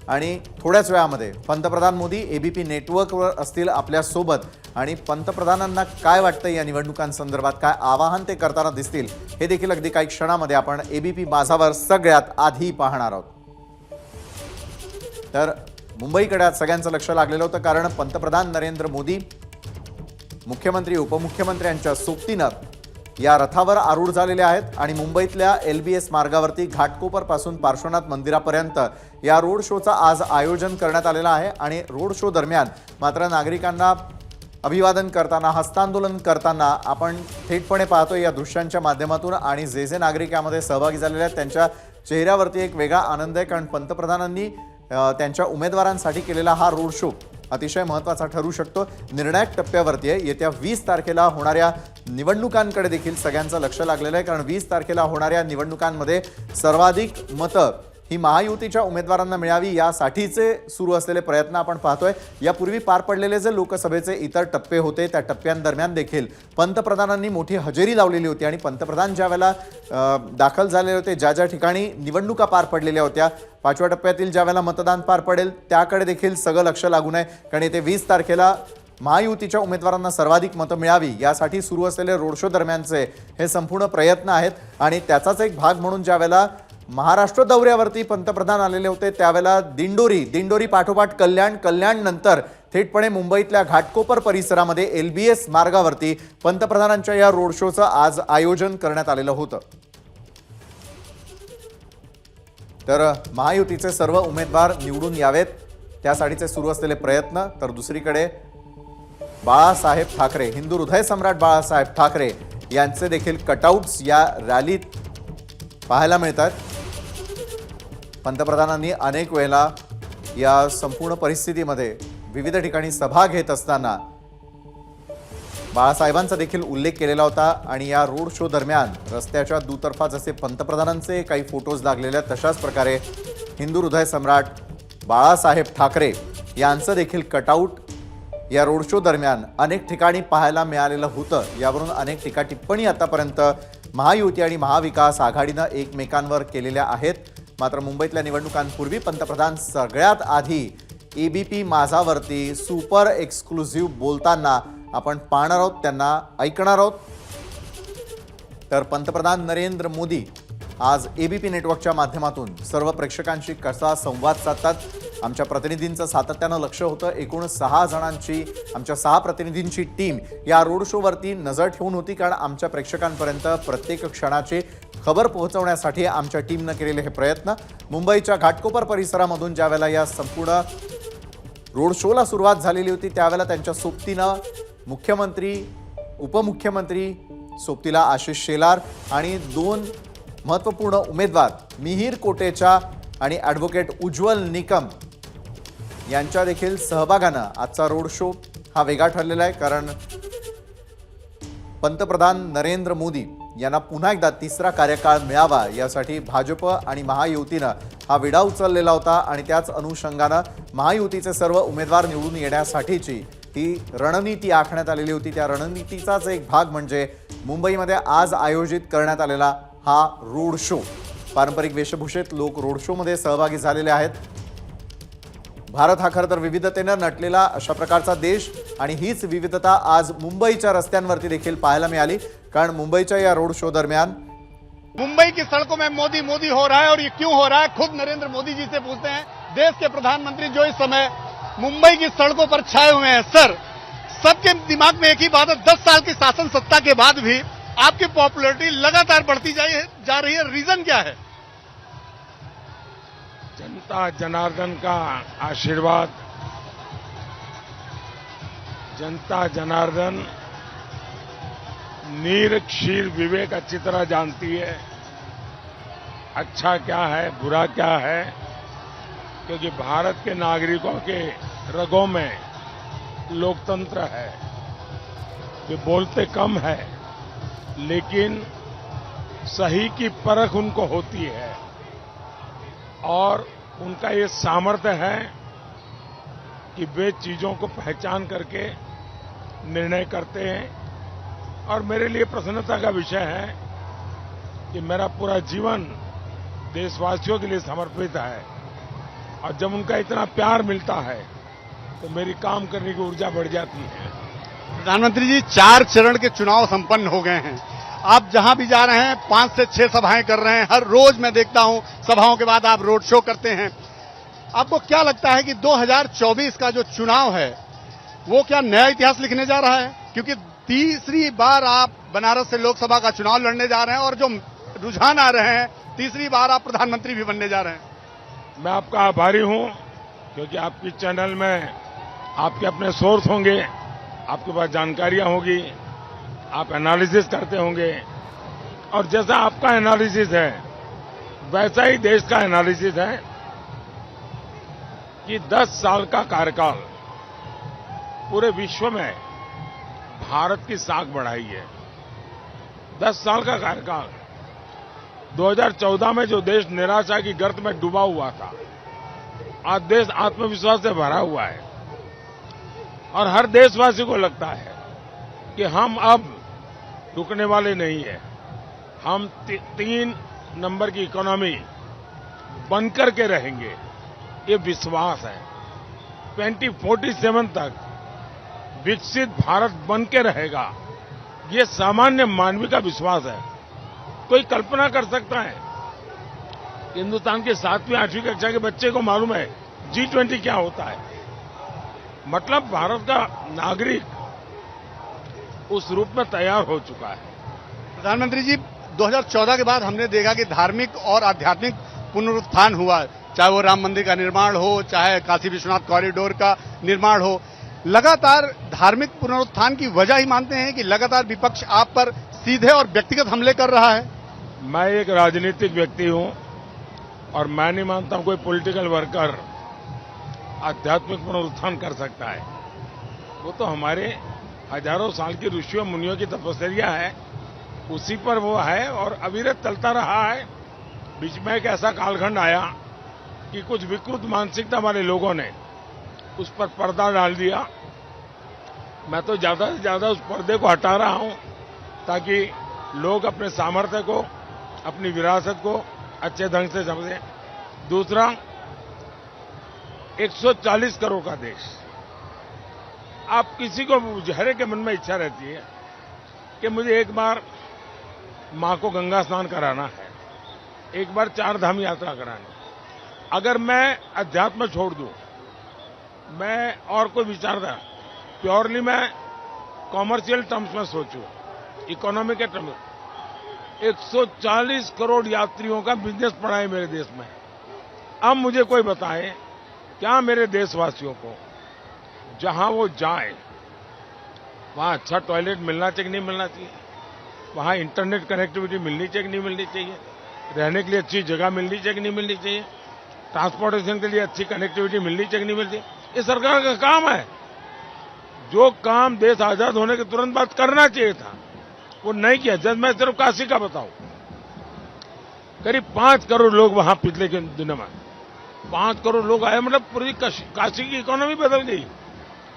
आणि थोड्याच वेळामध्ये पंतप्रधान मोदी ABP नेटवर्कवर असतील आपल्यासोबत. आणि पंतप्रधानांना काय वाटतं या निवडणुकांसंदर्भात, काय आवाहन ते करताना दिसतील, हे देखील अगदी काही क्षणामध्ये आपण ABP माझावर सगळ्यात आधी पाहणार आहोत. तर मुंबईकडे आज सगळ्यांचं लक्ष लागलेलं होतं. कारण पंतप्रधान नरेंद्र मोदी मुख्यमंत्री, उपमुख्यमंत्र्यांच्या सोबतीनं या रथावर आरूढ झालेले आहेत आणि मुंबईतल्या LBS मार्गावरती घाटकोपरपासून पार्श्वनाथ मंदिरापर्यंत या रोड शोचं आज आयोजन करण्यात आलेलं आहे. आणि रोड शो दरम्यान मात्र नागरिकांना अभिवादन करताना, हस्तांदोलन करताना आपण थेटपणे पाहतोय या दृश्यांच्या माध्यमातून. आणि जे जे नागरिक यामध्ये सहभागी झालेले आहेत त्यांच्या चेहऱ्यावरती एक वेगळा आनंद आहे. कारण पंतप्रधानांनी त्यांच्या उमेदवारांसाठी केलेला हा रोड शो अतिशय महत्त्वाचा ठरू शकतो. निर्णायक टप्प्यावरती आहे. येत्या 20 तारखेला होणाऱ्या निवडणुकांकडे देखील सगळ्यांचं लक्ष लागलेलं आहे. कारण 20 तारखेला होणाऱ्या निवडणुकांमध्ये सर्वाधिक मतं ही महायुतीच्या उमेदवारांना मिळावी यासाठीचे सुरू असलेले प्रयत्न आपण पाहतोय। यापूर्वी पार पडलेले जे लोकसभेचे इतर टप्पे होते त्या टप्प्यांदरम्यान देखील पंतप्रधानांनी मोठी हजेरी लावलेली होती आणि पंतप्रधान ज्यावेळेला दाखल झालेले होते, ज्या ज्या ठिकाणी निवडणुका पार पडलेल्या होत्या, 5व्या टप्प्यातील ज्यावेळेला मतदान पार पडेल त्याकडे देखील सगळं लक्ष लागून आहे। कारण येते 20 तारखेला महायुतीच्या उमेदवारांना सर्वाधिक मतं मिळावी यासाठी सुरू असलेले रोड शो दरम्यानचे हे संपूर्ण प्रयत्न आहेत। आणि त्याचाच एक भाग म्हणून ज्यावेळेला महाराष्ट्र दौऱ्यावरती पंतप्रधान आलेले होते त्यावेळेला दिंडोरी पाठोपाठ कल्याण नंतर थेटपणे मुंबईतल्या घाटकोपर परिसरामध्ये LBS मार्गावरती पंतप्रधानांच्या या रोड शोचं आज आयोजन करण्यात आलेलं होतं। तर महायुतीचे सर्व उमेदवार निवडून यावेत त्यासाठीचे सुरू असलेले प्रयत्न। तर दुसरीकडे बाळासाहेब ठाकरे, हिंदू हृदय सम्राट बाळासाहेब ठाकरे यांचे देखील कटआउट्स या रॅलीत पाहायला मिळतात। पंतप्रधानांनी अनेक वेळेला या संपूर्ण परिस्थितीमध्ये विविध ठिकाणी सभा घेत असताना बाळासाहेबांचा देखील उल्लेख केलेला होता। आणि या रोड शो दरम्यान रस्त्याच्या दुतर्फा जसे पंतप्रधानांचे काही फोटोज लागलेले आहेत तशाच प्रकारे हिंदू हृदय सम्राट बाळासाहेब ठाकरे यांचं देखील कटआउट या रोड शो दरम्यान अनेक ठिकाणी पाहायला मिळालेलं होतं। यावरून अनेक टीका टिप्पणी आतापर्यंत महायुती आणि महाविकास आघाडीनं एकमेकांवर केलेल्या आहेत। मात्र मुंबईतल्या निवडणुकांपूर्वी पंतप्रधान सगळ्यात आधी ABP माझावरती सुपर एक्सक्लुझिव्ह बोलताना आपण पाहणार आहोत, त्यांना ऐकणार आहोत। तर पंतप्रधान नरेंद्र मोदी आज ABP नेटवर्कच्या माध्यमातून सर्व प्रेक्षकांशी कसा संवाद साधतात आमच्या प्रतिनिधींचं सातत्यानं लक्ष होतं। एकूण 6 जणांची आमच्या 6 प्रतिनिधींची टीम या रोड शोवरती नजर ठेवून होती, कारण आमच्या प्रेक्षकांपर्यंत प्रत्येक क्षणाची खबर पोहोचवण्यासाठी आमच्या टीमनं केलेले हे प्रयत्न। मुंबईच्या घाटकोपर परिसरामधून ज्यावेळेला या संपूर्ण रोड शोला सुरुवात झालेली होती त्यावेळेला त्यांच्या सोबतीनं मुख्यमंत्री, उपमुख्यमंत्री, सोबतीला आशिष शेलार आणि 2 महत्त्वपूर्ण उमेदवार मिहीर कोटेचा आणि ॲडव्होकेट उज्ज्वल निकम यांच्या देखील सहभागानं आजचा रोड शो हा वेगळा ठरलेला आहे। कारण पंतप्रधान नरेंद्र मोदी यांना पुन्हा एकदा 3रा कार्यकाळ मिळावा यासाठी भाजप आणि महायुतीनं हा विडा उचललेला होता। आणि त्याच अनुषंगानं महायुतीचे सर्व उमेदवार निवडून येण्यासाठीची ही रणनीती आखण्यात आलेली होती। त्या रणनीतीचाच एक भाग म्हणजे मुंबईमध्ये आज आयोजित करण्यात आलेला हा रोड शो। पारंपरिक वेशभूषेत लोक रोड शोमध्ये सहभागी झालेले आहेत। भारत हा खरं तर विविधतेनं नटलेला अशा प्रकारचा देश आणि हीच विविधता आज मुंबईच्या रस्त्यांवरती देखील पाहायला मिळाली। कारण मुंबईच्या या रोड शो दरम्यान मुंबई की सड़कों में मोदी मोदी हो रहा है और ये क्यों हो रहा है, खुद नरेंद्र मोदी जी से पूछते हैं। देश के प्रधानमंत्री जो इस समय मुंबई की सड़कों पर छाए हुए हैं। सर, सबके दिमाग में एक ही बात है, 10 साल की शासन सत्ता के बाद भी आपकी पॉपुलैरिटी लगातार बढ़ती जा रही है, रीजन क्या है? जनता जनार्दन का आशीर्वाद, जनता जनार्दन नीर क्षीर विवेक अच्छी तरह जानती है, अच्छा क्या है बुरा क्या है, क्योंकि भारत के नागरिकों के रगों में लोकतंत्र है। वे बोलते कम है लेकिन सही की परख उनको होती है और उनका ये सामर्थ्य है कि वे चीजों को पहचान करके निर्णय करते हैं। और मेरे लिए प्रसन्नता का विषय है कि मेरा पूरा जीवन देशवासियों के लिए समर्पित है और जब उनका इतना प्यार मिलता है तो मेरी काम करने की ऊर्जा बढ़ जाती है। प्रधानमंत्री जी, 4 चरण के चुनाव संपन्न हो गए हैं। आप जहां भी जा रहे हैं 5 से 6 सभाएं कर रहे हैं। हर रोज मैं देखता हूं सभाओं के बाद आप रोड शो करते हैं। आपको क्या लगता है कि 2024 का जो चुनाव है वो क्या नया इतिहास लिखने जा रहा है? क्योंकि तीसरी बार आप बनारस से लोकसभा का चुनाव लड़ने जा रहे हैं और जो रुझान आ रहे हैं, तीसरी बार आप प्रधानमंत्री भी बनने जा रहे हैं। मैं आपका आभारी हूं क्योंकि आपकी चैनल में आपके अपने सोर्स होंगे, आपके पास जानकारियां होगी, आप एनालिसिस करते होंगे और जैसा आपका एनालिसिस है वैसा ही देश का एनालिसिस है कि 10 साल का कार्यकाल पूरे विश्व में भारत की साख बढ़ाई है। 10 साल का कार्यकाल 2014 में जो देश निराशा की गर्त में डूबा हुआ था, आज देश आत्मविश्वास से भरा हुआ है और हर देशवासी को लगता है कि हम अब रुकने वाले नहीं है। हम 3 नंबर की इकोनॉमी बनकर के रहेंगे, ये विश्वास है। 2047 तक विकसित भारत बन के रहेगा, ये सामान्य मानवीय का विश्वास है। कोई कल्पना कर सकता है? हिंदुस्तान के 7वीं 8वीं कक्षा के बच्चे को मालूम है G20 क्या होता है। मतलब भारत का नागरिक उस रूप में तैयार हो चुका है। प्रधानमंत्री जी, 2014 के बाद हमने देखा कि धार्मिक और आध्यात्मिक पुनरुत्थान हुआ, चाहे वो राम मंदिर का निर्माण हो, चाहे काशी विश्वनाथ कॉरिडोर का निर्माण हो। लगातार धार्मिक पुनरुत्थान की वजह ही मानते हैं कि लगातार विपक्ष आप पर सीधे और व्यक्तिगत हमले कर रहा है। मैं एक राजनीतिक व्यक्ति हूं और मैं नहीं मानता हूं कोई पॉलिटिकल वर्कर आध्यात्मिक पुनरुत्थान कर सकता है। वो तो हमारे हजारों साल की ऋषियों मुनियों की तपस्या है, उसी पर वो है और अविरत चलता रहा है। बीच में एक ऐसा कालखंड आया कि कुछ विकृत मानसिकता वाले लोगों ने उस पर पर्दा डाल दिया। मैं तो ज्यादा से ज्यादा उस पर्दे को हटा रहा हूं ताकि लोग अपने सामर्थ्य को, अपनी विरासत को अच्छे ढंग से समझें। दूसरा, 140 करोड़ का देश, आप किसी को चेहरे के मन में इच्छा रहती है कि मुझे एक बार मां को गंगा स्नान कराना है, एक बार 4 धाम यात्रा करानी। अगर मैं अध्यात्म छोड़ दूं, मैं और कोई विचारधारा, प्योरली मैं कॉमर्शियल टर्म्स में सोचूं, इकोनॉमी के टर्म्स, 140 करोड़ यात्रियों का बिजनेस पड़ा है मेरे देश में। अब मुझे कोई बताए, क्या मेरे देशवासियों को जहां वो जाए वहां अच्छा टॉयलेट मिलना चाहिए कि नहीं मिलना चाहिए, वहां इंटरनेट कनेक्टिविटी मिलनी चाहिए कि नहीं मिलनी चाहिए, रहने के लिए अच्छी जगह मिलनी चाहिए कि नहीं मिलनी चाहिए, ट्रांसपोर्टेशन के लिए अच्छी कनेक्टिविटी मिलनी चाहिए कि नहीं मिलनी चाहिए, ये सरकार का काम है। जो काम देश आजाद होने के तुरंत बाद करना चाहिए था वो नहीं किया। जब मैं सिर्फ काशी का बताऊं, करीब 5 करोड़ लोग वहां पिछले के दिनों में 5 करोड़ लोग आए, मतलब पूरी काशी की इकोनॉमी बदल गई।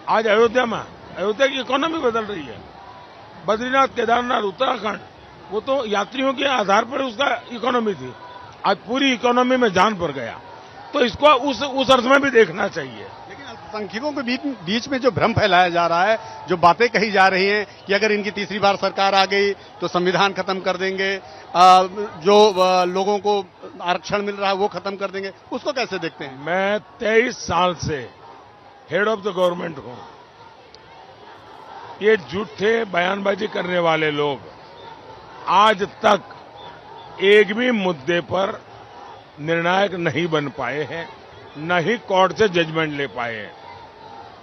आज अयोध्या की इकोनॉमी बदल रही है। बद्रीनाथ, केदारनाथ, उत्तराखंड, वो तो यात्रियों के आधार पर उसका इकोनॉमी थी, आज पूरी इकोनॉमी में जान पड़ गया। तो इसको उस अर्थ में भी देखना चाहिए। लेकिन अल्पसंख्यकों के बीच में जो भ्रम फैलाया जा रहा है, जो बातें कही जा रही हैं कि अगर इनकी तीसरी बार सरकार आ गई तो संविधान खत्म कर देंगे, जो लोगों को आरक्षण मिल रहा है वो खत्म कर देंगे, उसको कैसे देखते हैं? मैं 23 साल से हेड ऑफ द गवर्नमेंट हूं। ये झूठे बयानबाजी करने वाले लोग आज तक एक भी मुद्दे पर निर्णायक नहीं बन पाए हैं, न ही कोर्ट से जजमेंट ले पाए हैं।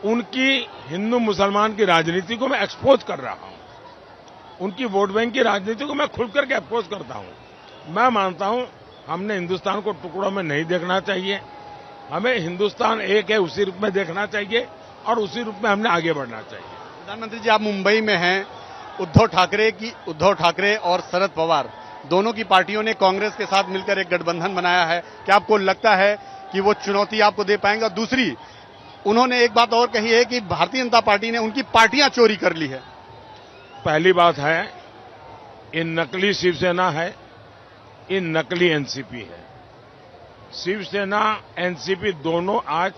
उनकी हिंदू मुसलमान की राजनीति को मैं एक्सपोज कर रहा हूं, उनकी वोट बैंक की राजनीति को मैं खुल करके एक्सपोज करता हूं। मैं मानता हूं हमने हिंदुस्तान को टुकड़ों में नहीं देखना चाहिए, हमें हिंदुस्तान एक है उसी रूप में देखना चाहिए और उसी रूप में हमने आगे बढ़ना चाहिए। प्रधानमंत्री जी, आप मुंबई में हैं। उद्धव ठाकरे और शरद पवार दोनों की पार्टियों ने कांग्रेस के साथ मिलकर एक गठबंधन बनाया है। क्या आपको लगता है कि वो चुनौती आपको दे पाएंगे? और दूसरी, उन्होंने एक बात और कही है कि भारतीय जनता पार्टी ने उनकी पार्टियां चोरी कर ली है। पहली बात है, ये नकली शिवसेना है, ये नकली एनसीपी है। शिवसेना, एनसीपी दोनों आज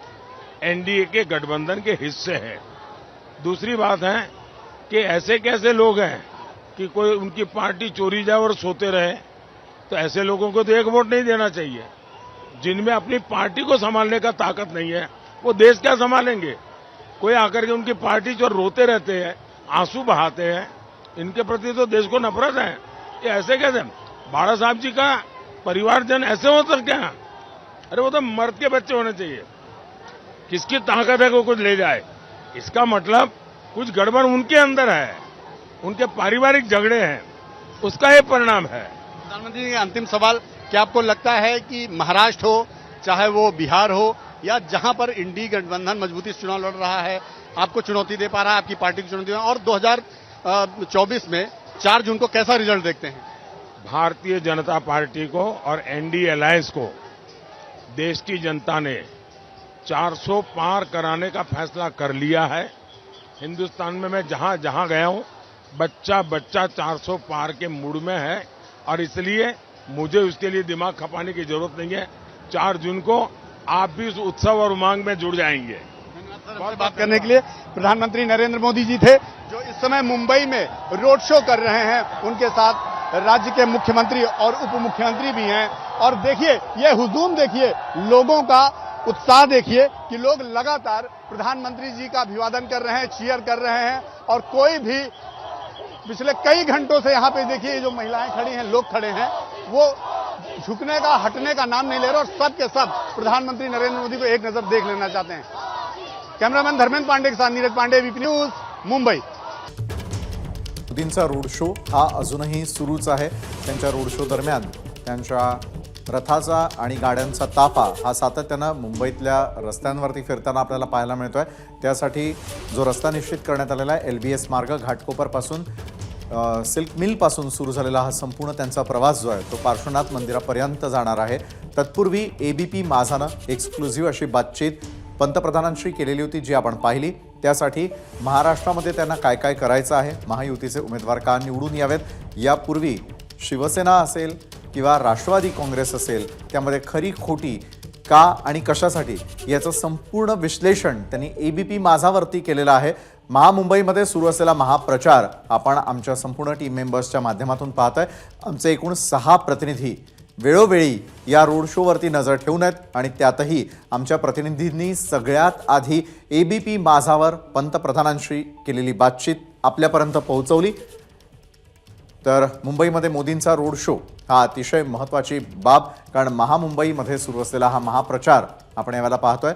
एनडीए के गठबंधन के हिस्से हैं। दूसरी बात है कि ऐसे कैसे लोग हैं कि कोई उनकी पार्टी चोरी जाए और सोते रहे, तो ऐसे लोगों को तो एक वोट नहीं देना चाहिए। जिनमें अपनी पार्टी को संभालने का ताकत नहीं है, वो देश क्या संभालेंगे? कोई आकर के उनकी पार्टी चोर रोते रहते हैं, आंसू बहाते हैं, इनके प्रति तो देश को नफरत है। ये ऐसे कैसे? बाड़ा साहब जी का परिवारजन ऐसे हो सकते हैं? अरे वो तो मर्द के बच्चे होने चाहिए। किसकी ताकत है को कुछ ले जाए? इसका मतलब कुछ गड़बड़ उनके अंदर है, उनके पारिवारिक झगड़े हैं, उसका ये परिणाम है। प्रधानमंत्री जी, अंतिम सवाल, क्या आपको लगता है कि महाराष्ट्र हो, चाहे वो बिहार हो, या जहां पर इंडी गठबंधन मजबूती से चुनाव लड़ रहा है, आपको चुनौती दे पा रहा है, आपकी पार्टी को चुनौती दे, और 2024 में 4 जून को कैसा रिजल्ट देखते हैं? भारतीय जनता पार्टी को और एनडीए अलायंस को देश की जनता ने 400 पार कराने का फैसला कर लिया है। हिंदुस्तान में मैं जहां जहां गया हूं, बच्चा बच्चा 400 पार के मूड में है और इसलिए मुझे उसके लिए दिमाग खपाने की जरूरत नहीं है। 4 जून को आप भी उस उत्सव और उमंग में जुड़ जाएंगे। बहुत बात करने के लिए प्रधानमंत्री नरेंद्र मोदी जी थे, जो इस समय मुंबई में रोड शो कर रहे हैं। उनके साथ राज्य के मुख्यमंत्री और उप मुख्यमंत्री भी हैं। और देखिए ये हुजूम, देखिए लोगों का उत्साह, देखिए कि लोग लगातार प्रधानमंत्री जी का अभिवादन कर रहे हैं, चीयर कर रहे हैं। और कोई भी पिछले कई घंटों से यहाँ पे देखिए जो महिलाएं खड़ी हैं, लोग खड़े हैं, वो झुकने का, हटने का नाम नहीं ले रहे और सब के सब प्रधानमंत्री नरेंद्र मोदी को एक नजर देख लेना चाहते हैं। कॅमेरामॅन धर्मेंद्र पांडे के साथ नीरज पांडे, वीपी न्यूज, मुंबई। मोदींचा रोड शो हा अजूनही सुरूच आहे। त्यांच्या रोड शो दरम्यान त्यांच्या रथाचा आणि गाड्यांचा ताफा हा सातत्यानं मुंबईतल्या रस्त्यांवरती फिरताना आपल्याला पाहायला मिळतोय। त्यासाठी जो रस्ता निश्चित करण्यात आलेला आहे LBS मार्ग घाटकोपरपासून सिल्क मिलपासून सुरू झालेला हा संपूर्ण त्यांचा प्रवास जो आहे तो पार्श्वनाथ मंदिरापर्यंत जाणार आहे। तत्पूर्वी ABP माझानं एक्सक्लुझिव्ह अशी बातचीत पंतप्रधानांशी केलेली होती, जी आपण पाहिली। त्यासाठी महाराष्ट्रामध्ये त्यांना काय काय करायचं आहे, महायुतीचे उमेदवार का निवडून यावेत, यापूर्वी शिवसेना असेल किंवा राष्ट्रवादी काँग्रेस असेल त्यामध्ये खरी खोटी का आणि कशासाठी याचं संपूर्ण विश्लेषण त्यांनी ABP माझावरती केलेलं आहे। महामुंबईमध्ये सुरू असलेला महाप्रचार आपण आमच्या संपूर्ण टीम मेंबर्सच्या माध्यमातून पाहतोय। आमचे एकूण 6 प्रतिनिधी वेळोवेळी या रोड शोवरती नजर ठेवून आहेत आणि त्यातही आमच्या प्रतिनिधींनी सगळ्यात आधी ABP माझावर पंतप्रधानांशी केलेली बातचीत आपल्यापर्यंत पोहोचवली। तर मुंबईमध्ये मोदींचा रोड शो हा अतिशय महत्त्वाची बाब, कारण महामुंबईमध्ये सुरू असलेला हा महाप्रचार आपण यावेळेला पाहतोय।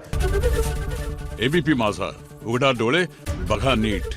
ABP माझा, उघडा डोळे बघा नीट।